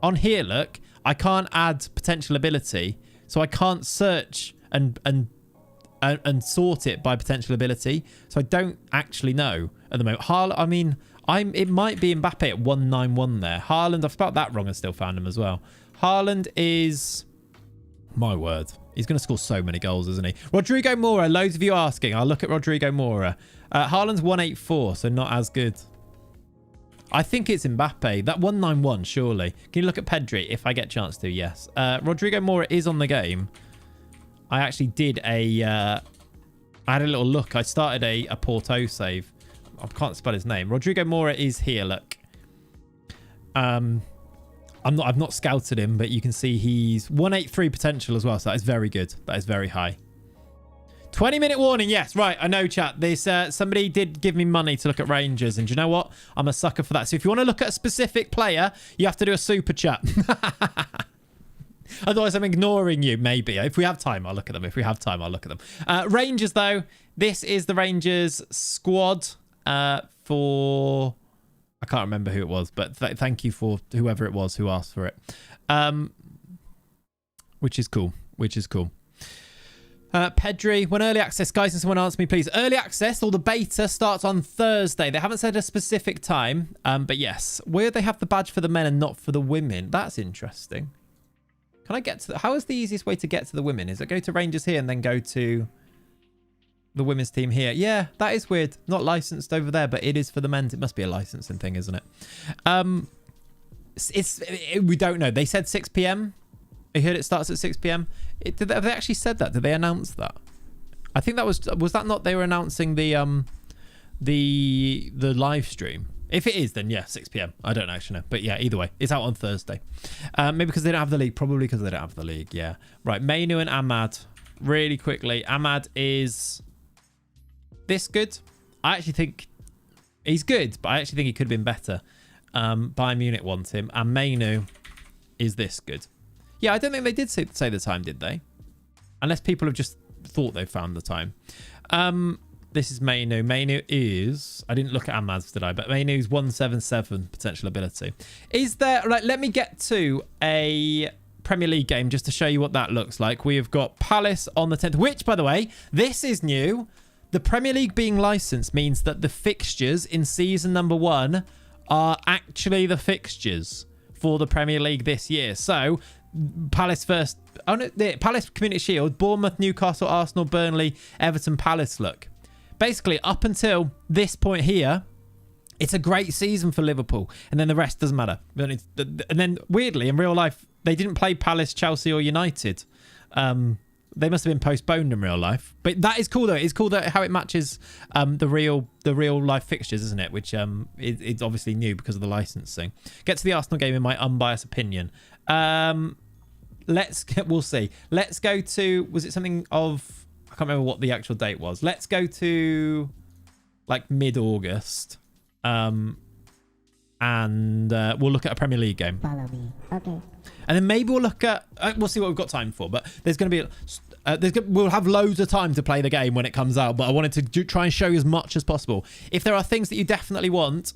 on here, look. I can't add potential ability, so I can't search and sort it by potential ability. So I don't actually know at the moment. It might be Mbappe at 191 there. Haaland, I've spelled that wrong and still found him as well. Haaland is... My word. He's going to score so many goals, isn't he? Rodrigo Mora, loads of you asking. I'll look at Rodrigo Mora. Haaland's 184, so not as good. I think it's Mbappe. That 191, surely. Can you look at Pedri if I get a chance to? Yes. Rodrigo Mora is on the game. I actually did I had a little look. I started a Porto save. I can't spell his name. Rodrigo Mora is here, look. I've not scouted him, but you can see he's 183 potential as well. So that is very good. That is very high. 20-minute warning. Yes, right. I know, chat. This somebody did give me money to look at Rangers, and do you know what? I'm a sucker for that. So if you want to look at a specific player, you have to do a super chat. Otherwise, I'm ignoring you, maybe. If we have time, I'll look at them. If we have time, I'll look at them. Rangers, though. This is the Rangers squad for... I can't remember who it was, but thank you for whoever it was who asked for it. Which is cool. Pedri, when early access, guys, and someone answer me, please. Early access, or the beta, starts on Thursday. They haven't said a specific time, but yes. Where they have the badge for the men and not for the women? That's interesting. Can I get to how is the easiest way to get to the women? Is it go to Rangers here and then go to the women's team here? Yeah, that is weird. Not licensed over there, but it is for the men's. It must be a licensing thing, isn't it? We don't know. They said 6 p.m. I heard it starts at 6 p.m. Have they actually said that? Did they announce that? I think that was that not they were announcing the live stream? If it is, then yeah, 6 p.m. I don't actually know. But yeah, either way, it's out on Thursday. Maybe because they don't have the league. Probably because they don't have the league, yeah. Right, Mainu and Ahmad. Really quickly. Ahmad is this good. I actually think he's good, but I actually think he could have been better. Bayern Munich wants him. And Mainu is this good. Yeah, I don't think they did say the time, did they? Unless people have just thought they found the time. This is Mainu. Mainu is... I didn't look at Amaz, did I? But Mainu's 177 potential ability. Is there... Like, let me get to a Premier League game just to show you what that looks like. We have got Palace on the 10th, which, by the way, this is new. The Premier League being licensed means that the fixtures in season number 1 are actually the fixtures for the Premier League this year. So, Palace first... Oh, no, Palace Community Shield, Bournemouth, Newcastle, Arsenal, Burnley, Everton, Palace, look. Basically, up until this point here, it's a great season for Liverpool. And then the rest doesn't matter. And then, weirdly, in real life, they didn't play Palace, Chelsea, or United. They must have been postponed in real life. But that is cool, though. It's cool that how it matches the real life fixtures, isn't it? Which it's obviously new because of the licensing. Get to the Arsenal game in my unbiased opinion. We'll see. Let's go to... Was it something of... I can't remember what the actual date was. Let's go to like mid-August. And we'll look at a Premier League game. Follow me. Okay. And then maybe we'll look at... we'll see what we've got time for. But there's going to be... we'll have loads of time to play the game when it comes out. But I wanted to try and show you as much as possible. If there are things that you definitely want...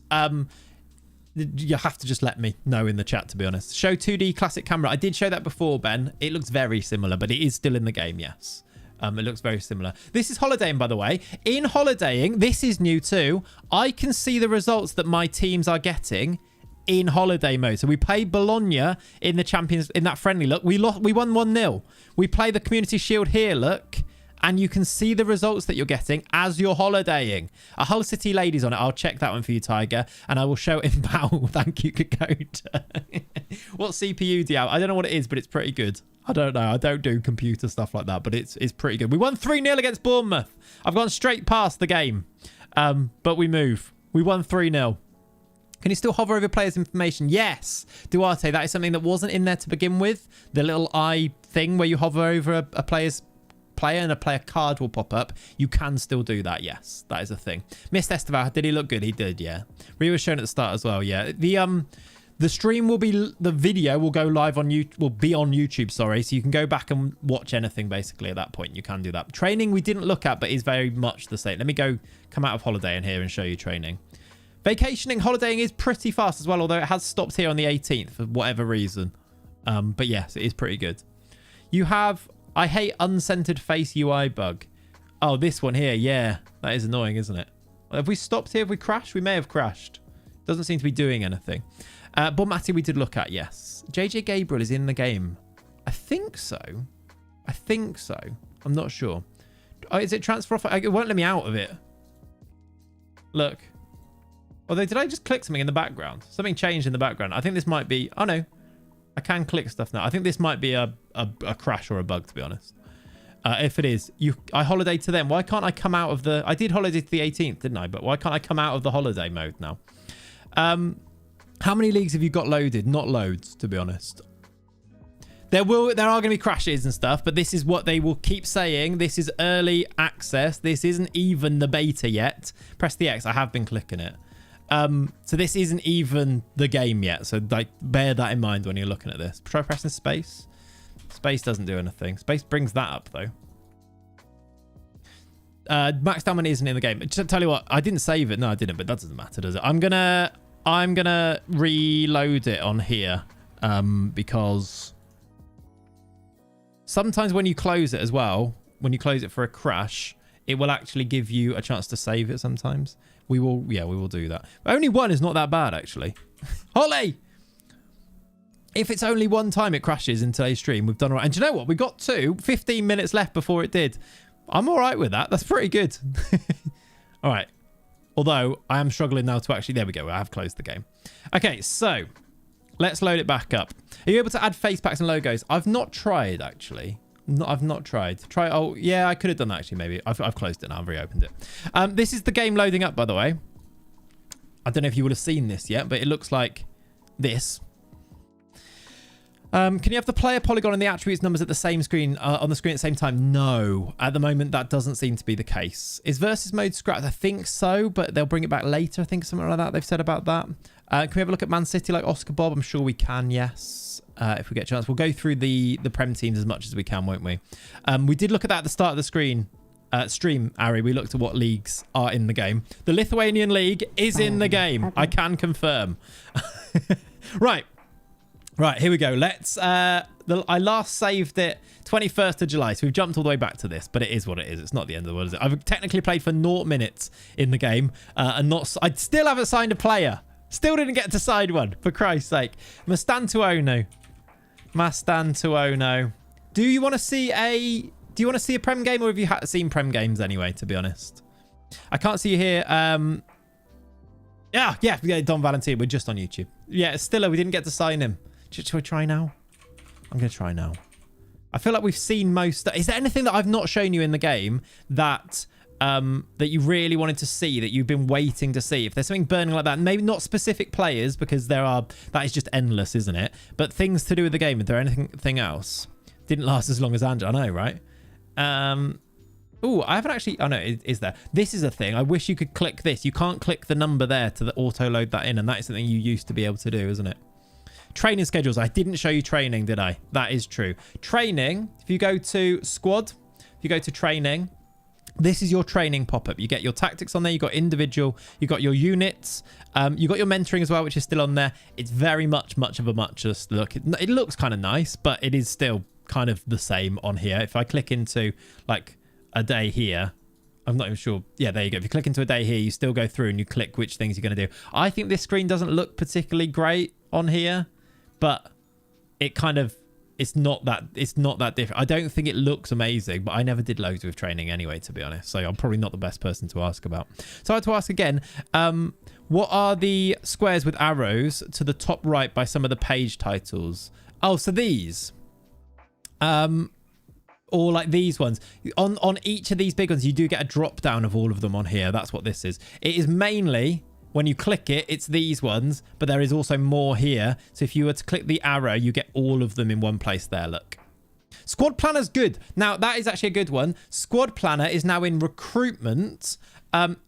you have to just let me know in the chat, to be honest. Show 2D classic camera. I did show that before, Ben. It looks very similar, but it is still in the game, yes. It looks very similar. This is holidaying, by the way. In holidaying, this is new too. I can see the results that my teams are getting in holiday mode. So we played Bologna in the Champions, in that friendly, look. We won 1-0. We play the Community Shield here, look. And you can see the results that you're getting as you're holidaying. A Hull City Ladies on it. I'll check that one for you, Tiger. And I will show it in battle. Thank you, Kakota. What CPU do you have? I don't know what it is, but it's pretty good. I don't know. I don't do computer stuff like that, but it's pretty good. We won 3-0 against Bournemouth. I've gone straight past the game. But we move. We won 3-0. Can you still hover over players' information? Yes. Duarte, that is something that wasn't in there to begin with. The little eye thing where you hover over a player's player and a player card will pop up. You can still do that, yes. That is a thing. Missed Esteval. Did he look good? He did, yeah. Rio was shown at the start as well, yeah. The stream will be... The video will go live on YouTube... Will be on YouTube, sorry. So you can go back and watch anything, basically, at that point. You can do that. Training we didn't look at, but is very much the same. Let me come out of holiday in here and show you training. Vacationing, holidaying is pretty fast as well, although it has stopped here on the 18th for whatever reason. But yes, it is pretty good. You have... I hate unscented face UI bug. Oh, this one here. Yeah, that is annoying, isn't it? Have we stopped here? Have we crashed? We may have crashed. Doesn't seem to be doing anything. Bonmati we did look at, yes. JJ Gabriel is in the game. I think so. I'm not sure. Oh, is it transfer off? It won't let me out of it. Look. Although, did I just click something in the background? Something changed in the background. I think this might be... Oh, no. I can click stuff now. I think this might be a crash or a bug, to be honest. If it is, I holiday to them. Why can't I come out of the... I did holiday to the 18th, didn't I? But why can't I come out of the holiday mode now? How many leagues have you got loaded? Not loads, to be honest. There are going to be crashes and stuff, but this is what they will keep saying. This is early access. This isn't even the beta yet. Press the X. I have been clicking it. So this isn't even the game yet. So like, bear that in mind when you're looking at this. Try pressing space. Space doesn't do anything. Space brings that up, though. Max Diamond isn't in the game. Just tell you what, I didn't save it. No, I didn't, but that doesn't matter, does it? I'm gonna reload it on here because sometimes when you close it as well, when you close it for a crash, it will actually give you a chance to save it sometimes. We will do that. Only one is not that bad, actually. Holly! If it's only one time it crashes in today's stream, we've done all right. And do you know what? We got 15 minutes left before it did. I'm all right with that. That's pretty good. All right. Although, I am struggling now to actually... There we go. I have closed the game. Okay, so let's load it back up. Are you able to add face packs and logos? I've not tried, actually. I've not tried. Oh, yeah, I could have done that, actually, maybe. I've closed it now. I've reopened it. This is the game loading up, by the way. I don't know if you would have seen this yet, but it looks like this. Can you have the player polygon and the attributes numbers at the same screen on the screen at the same time? No. At the moment, that doesn't seem to be the case. Is versus mode scrapped? I think so, but they'll bring it back later. I think something like that they've said about that. Can we have a look at Man City like Oscar Bob? I'm sure we can, yes. If we get a chance. We'll go through the Prem teams as much as we can, won't we? We did look at that at the start of the stream, Ari. We looked at what leagues are in the game. The Lithuanian League is in the game. I can confirm. Right. Right, here we go. Let's... I last saved it 21st of July, so we've jumped all the way back to this, but it is what it is. It's not the end of the world, is it? I've technically played for 0 minutes in the game, and not... I still haven't signed a player. Still didn't get to sign one, for Christ's sake. Mastantuono. Do you want to see a... Do you want to see a Prem game, or have you seen Prem games anyway, to be honest? I can't see you here. Yeah, Don Valentine. We're just on YouTube. Yeah, Stiller, we didn't get to sign him. Should we try now? I'm going to try now. I feel like we've seen most... Is there anything that I've not shown you in the game that that you really wanted to see, that you've been waiting to see? If there's something burning like that, maybe not specific players, because that is just endless, isn't it? But things to do with the game. Is there anything else? Didn't last as long as Angel. I know, right? Oh, I haven't actually... Oh, no, is there? This is a thing. I wish you could click this. You can't click the number there to auto-load that in, and that is something you used to be able to do, isn't it? Training schedules. I didn't show you training, did I? That is true. Training, if you go to squad, if you go to training, this is your training pop-up. You get your tactics on there. You got individual. You got your units. You got your mentoring as well, which is still on there. It's very much of a muchness look. It looks kind of nice, but it is still kind of the same on here. If I click into like a day here, I'm not even sure. Yeah, there you go. If you click into a day here, you still go through and you click which things you're going to do. I think this screen doesn't look particularly great on here, but it kind of, it's not that different. I don't think it looks amazing, but I never did loads with training anyway, to be honest. So I'm probably not the best person to ask about. So I had to ask again, what are the squares with arrows to the top right by some of the page titles? Oh, so these. Or like these ones. On each of these big ones, you do get a drop down of all of them on here. That's what this is. It is mainly, when you click it, it's these ones, but there is also more here. So if you were to click the arrow, you get all of them in one place there, look. Squad Planner's good. Now, that is actually a good one. Squad Planner is now in recruitment.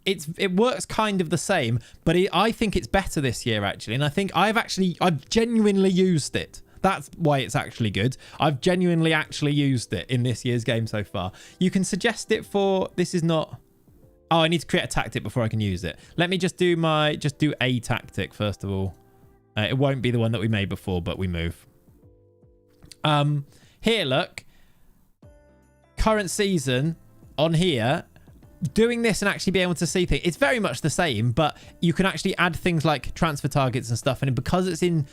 It works kind of the same, but I think it's better this year, actually. And I think I've genuinely used it. That's why it's actually good. I've genuinely actually used it in this year's game so far. You can suggest it for... This is not... Oh, I need to create a tactic before I can use it. Let me just do a tactic first of all. It won't be the one that we made before, but we move. Here, look. Current season on here. Doing this and actually being able to see things. It's very much the same, but you can actually add things like transfer targets and stuff. And because it's in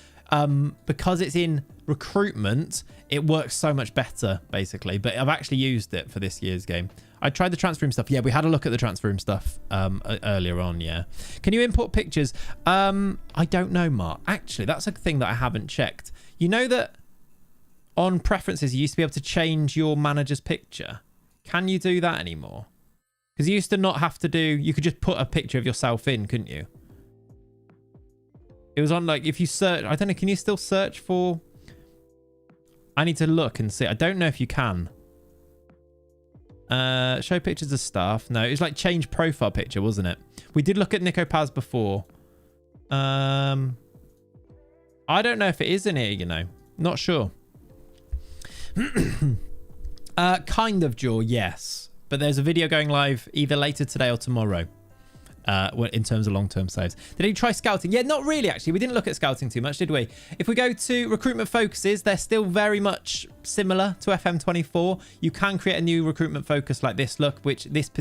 recruitment, it works so much better, basically. But I've actually used it for this year's game. I tried the transfer room stuff. Yeah, we had a look at the transfer room stuff earlier on, yeah. Can you import pictures? I don't know, Mark. Actually, that's a thing that I haven't checked. You know that on preferences, you used to be able to change your manager's picture. Can you do that anymore? Because you used to not have to do... You could just put a picture of yourself in, couldn't you? It was on, like, if you search... I don't know, can you still search for... I need to look and see. I don't know if you can. Show pictures of staff. No, it was like change profile picture, wasn't it? We did look at Nico Paz before. I don't know if it is in here, you know. Not sure. Kind of, Jaw, yes. But there's a video going live either later today or tomorrow. In terms of long-term saves. Did he try scouting? Yeah, not really, actually. We didn't look at scouting too much, did we? If we go to recruitment focuses, they're still very much similar to FM24. You can create a new recruitment focus like this, look, which this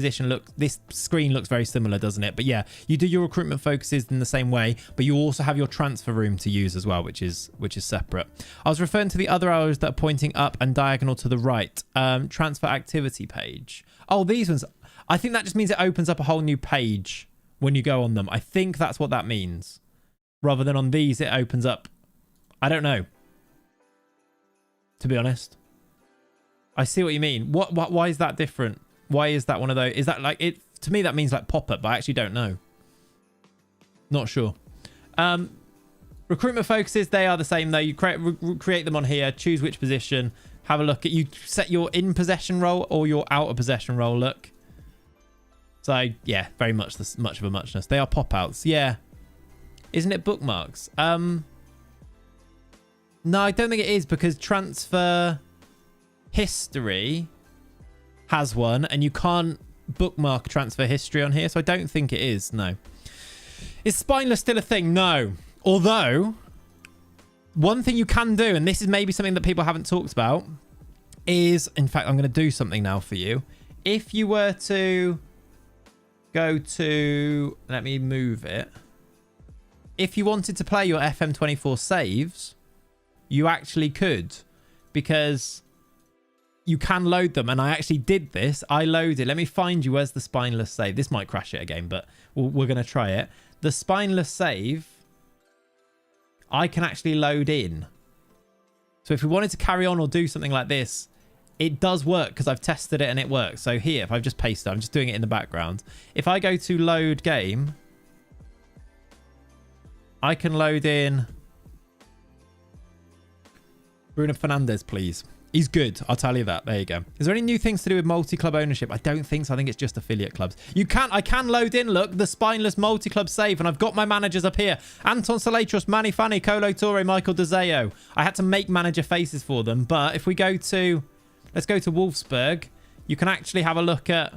screen looks very similar, doesn't it? But yeah, you do your recruitment focuses in the same way, but you also have your transfer room to use as well, which is separate. I was referring to the other arrows that are pointing up and diagonal to the right. Transfer activity page. Oh, these ones. I think that just means it opens up a whole new page when you go on them. I think that's what that means. Rather than on these, it opens up. I don't know. To be honest. I see what you mean. Why is that different? Why is that one of those? Is that like it? To me, that means like pop-up, but I actually don't know. Not sure. Recruitment focuses, they are the same though. You create them on here, choose which position, have a look at, you set your in possession role or your out of possession role, look. So yeah, very much much of a muchness. They are pop outs, yeah. Isn't it bookmarks? No, I don't think it is, because transfer history has one and you can't bookmark transfer history on here, so I don't think it is. No. Is spineless still a thing? No. Although one thing you can do, and this is maybe something that people haven't talked about, is, in fact, I'm going to do something now for you. If you were to go to, let me move it. If you wanted to play your FM24 saves, you actually could, because you can load them. And I actually did this. I loaded. Let me find you. Where's the spineless save? This might crash it again, but we're going to try it. The spineless save, I can actually load in. So if we wanted to carry on or do something like this, it does work, because I've tested it and it works. So here, if I've just pasted it, I'm just doing it in the background. If I go to load game, I can load in Bruno Fernandes, please. He's good. I'll tell you that. There you go. Is there any new things to do with multi-club ownership? I don't think so. I think it's just affiliate clubs. I can load in, look, the spineless multi-club save, and I've got my managers up here. Anton Salatros, Manny Fanny, Colo Torre, Michael DeZeo. I had to make manager faces for them, but if we go to, let's go to Wolfsburg, you can actually have a look at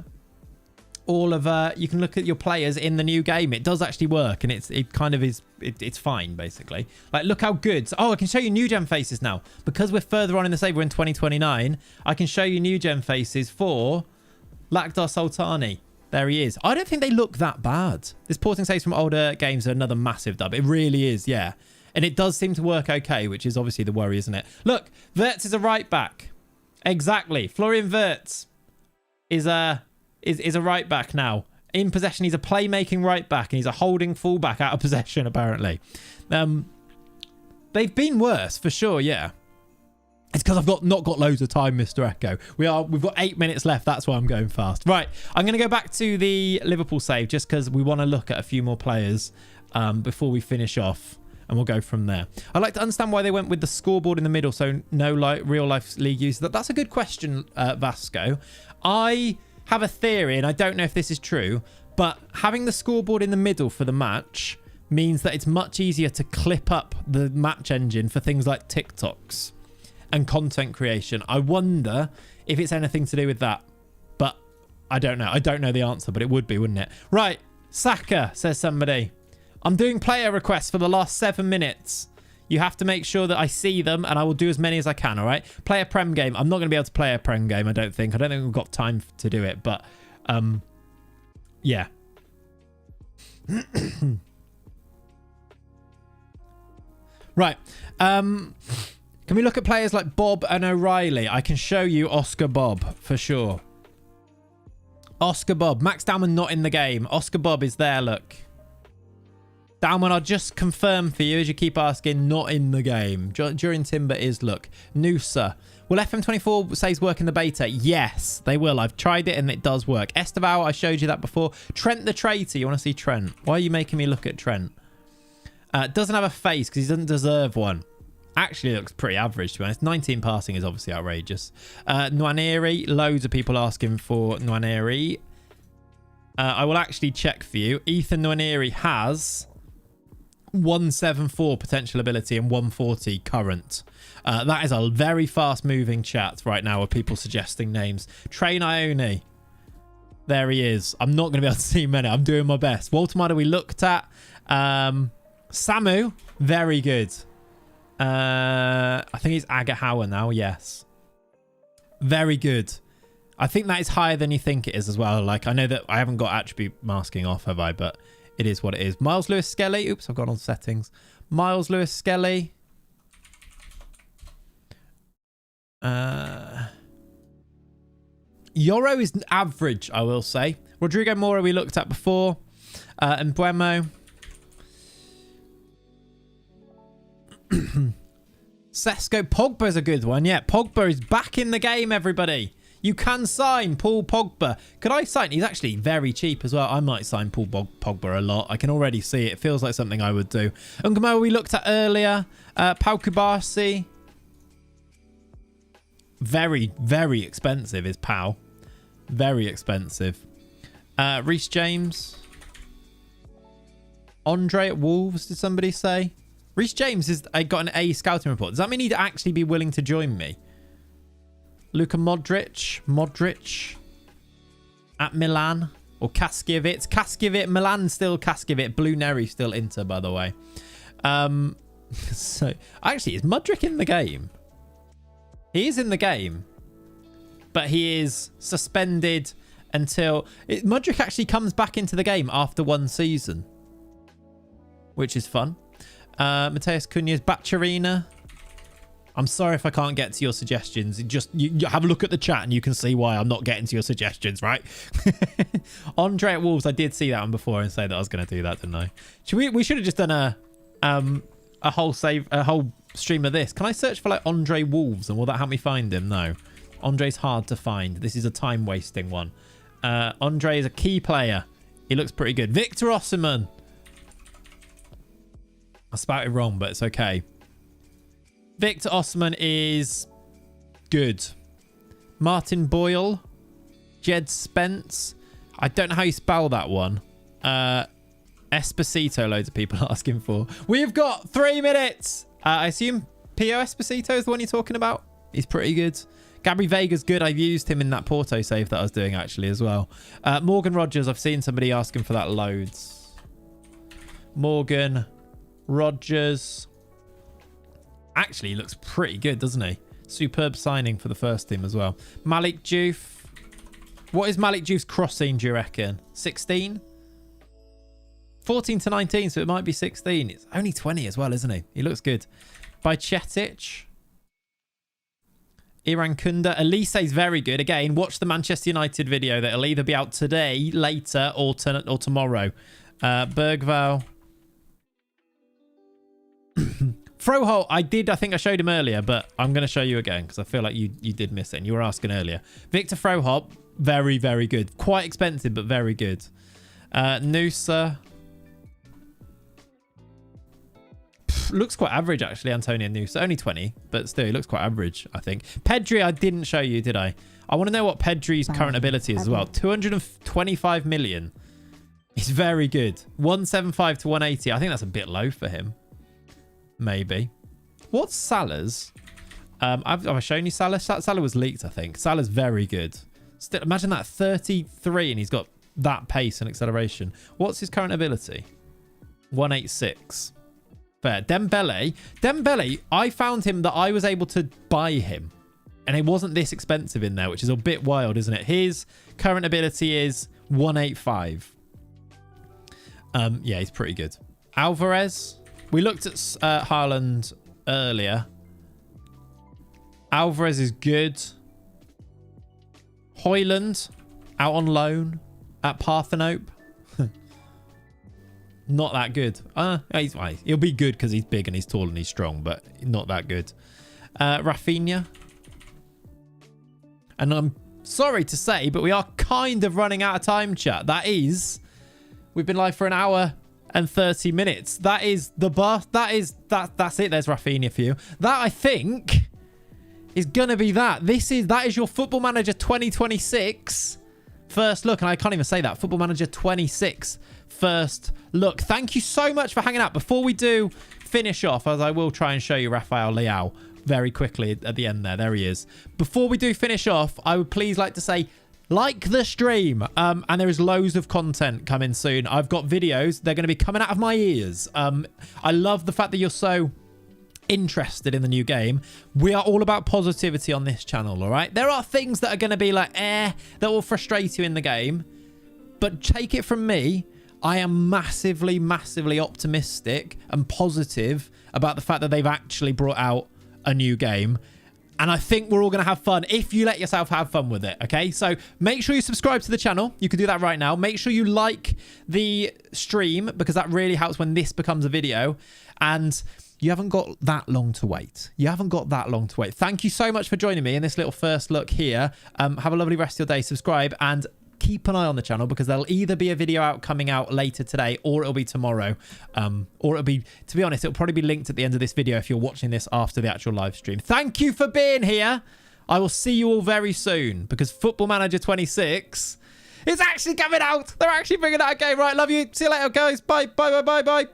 all of, you can look at your players in the new game. It does actually work, and it kind of is, it's fine, basically. Like, look how good. Oh, I can show you new gen faces now. Because we're further on in the save, we're in 2029, I can show you new gen faces for Lakhdar Sultani. There he is. I don't think they look that bad. This porting saves from older games are another massive dub. It really is, yeah. And it does seem to work okay, which is obviously the worry, isn't it? Look, Wirtz is a right back. Exactly. Florian Wirtz is a right back now. In possession, he's a playmaking right back, and he's a holding fullback out of possession, apparently. They've been worse, for sure, yeah. It's because I've not got loads of time, Mr. Echo. We've got 8 minutes left. That's why I'm going fast. Right, I'm going to go back to the Liverpool save, just because we want to look at a few more players before we finish off, and we'll go from there. I'd like to understand why they went with the scoreboard in the middle, so no real-life league use. That's a good question, Vasco. I have a theory, and I don't know if this is true, but having the scoreboard in the middle for the match means that it's much easier to clip up the match engine for things like TikToks and content creation. I wonder if it's anything to do with that, but I don't know. I don't know the answer, but it would be, wouldn't it? Right, Saka, says somebody. I'm doing player requests for the last 7 minutes. You have to make sure that I see them, and I will do as many as I can, all right? Play a Prem game. I'm not going to be able to play a Prem game, I don't think. I don't think we've got time to do it, but yeah. Right. Can we look at players like Bob and O'Reilly? I can show you Oscar Bob, for sure. Oscar Bob. Max Dalman not in the game. Oscar Bob is there, look. Dalman, I'll just confirm for you, as you keep asking, not in the game. During Timber is, look. Noosa. Will FM24 says work in the beta? Yes, they will. I've tried it and it does work. Esteval, I showed you that before. Trent the Traitor. You want to see Trent? Why are you making me look at Trent? Doesn't have a face because he doesn't deserve one. Actually looks pretty average, to be honest. 19 passing is obviously outrageous. Nwaneri. Loads of people asking for Nwaneri. I will actually check for you. Ethan Nwaneri has 174 potential ability and 140 current. That is a very fast moving chat right now with people suggesting names. Train Ione. There he is. I'm not going to be able to see many. I'm doing my best. Walter we looked at. Samu. Very good. I think he's Agahawa now. Yes. Very good. I think that is higher than you think it is as well. Like, I know that I haven't got attribute masking off, have I? But it is what it is. Miles Lewis Skelly. Oops, I've gone on settings. Miles Lewis Skelly. Yoro is average, I will say. Rodrigo Mora we looked at before. And Buemo. Sesko. Pogba's a good one. Yeah, Pogba is back in the game, everybody. You can sign Paul Pogba. Could I sign? He's actually very cheap as well. I might sign Paul Pogba a lot. I can already see it. It feels like something I would do. Ungamo we looked at earlier. Pau Kubasi. Very, very expensive is Pau. Very expensive. Reece James. Andre at Wolves, did somebody say? Reece James has got an A scouting report. Does that mean he'd actually be willing to join me? Luka Modric at Milan or Kaskiewicz. Milan still Kaskiewicz. Blue Neri still Inter, by the way. So actually, is Modric in the game? He is in the game, but he is suspended until Modric actually comes back into the game after one season, which is fun. Mateus Cunha's Bacharina. I'm sorry if I can't get to your suggestions. Just you have a look at the chat and you can see why I'm not getting to your suggestions, right? Andre at Wolves, I did see that one before and say that I was going to do that, didn't I? We should have just done a whole stream of this. Can I search for like Andre Wolves and will that help me find him? No. Andre's hard to find. This is a time wasting one. Andre is a key player. He looks pretty good. Victor Osimhen. I spouted wrong, but it's okay. Victor Osimhen is good. Martin Boyle. Jed Spence. I don't know how you spell that one. Esposito, loads of people are asking for. We've got 3 minutes. I assume Pio Esposito is the one you're talking about. He's pretty good. Gabri Vega's good. I've used him in that Porto save that I was doing actually as well. Morgan Rogers. I've seen somebody asking for that loads. Morgan Rogers. Actually, he looks pretty good, doesn't he? Superb signing for the first team as well. Malik Diouf. What is Malik Diouf's crossing, do you reckon? 16? 14 to 19, so it might be 16. It's only 20 as well, isn't he? He looks good. Bajcetic. Iran Kunda. Elise's very good. Again, watch the Manchester United video. That'll either be out today, later, or tomorrow. Bergvall. Froholt, I think I showed him earlier, but I'm going to show you again because I feel like you did miss it and you were asking earlier. Victor Froholt, very, very good. Quite expensive, but very good. Noosa. Looks quite average, actually, Antonio Noosa. Only 20, but still, he looks quite average, I think. Pedri, I didn't show you, did I? I want to know what Pedri's current ability is as well. 225 million. He's very good. 175 to 180. I think that's a bit low for him. Maybe. What's Salah's? Have I shown you Salah? Salah was leaked, I think. Salah's very good. Still, imagine that 33 and he's got that pace and acceleration. What's his current ability? 186. Fair. Dembele, I found him that I was able to buy him. And it wasn't this expensive in there, which is a bit wild, isn't it? His current ability is 185. Yeah, he's pretty good. Alvarez. We looked at Haaland earlier. Alvarez is good. Højlund out on loan at Parthenope. Not that good. He'll be good because he's big and he's tall and he's strong, but not that good. Rafinha. And I'm sorry to say, but we are kind of running out of time, chat. We've been live for an hour and 30 minutes. That is the bar. That's it. There's Rafinha for you. That, I think, is gonna be that. That is your Football Manager 2026 first look. And I can't even say that. Football Manager 26 first look. Thank you so much for hanging out. Before we do finish off, as I will try and show you Rafael Leao very quickly at the end there. There he is. Before we do finish off, I would please like to say, like the stream, and there is loads of content coming soon. I've got videos. They're going to be coming out of my ears. I love the fact that you're so interested in the new game. We are all about positivity on this channel, all right? There are things that are going to be like, that will frustrate you in the game. But take it from me, I am massively, massively optimistic and positive about the fact that they've actually brought out a new game. And I think we're all going to have fun if you let yourself have fun with it, okay? So make sure you subscribe to the channel. You can do that right now. Make sure you like the stream because that really helps when this becomes a video. And you haven't got that long to wait. You haven't got that long to wait. Thank you so much for joining me in this little first look here. Have a lovely rest of your day. Subscribe and keep an eye on the channel because there'll either be a video coming out later today or it'll be tomorrow. Or it'll be, to be honest, it'll probably be linked at the end of this video if you're watching this after the actual live stream. Thank you for being here. I will see you all very soon because Football Manager 26 is actually coming out. They're actually bringing out a game. Right, love you. See you later, guys. Bye, bye, bye, bye, bye.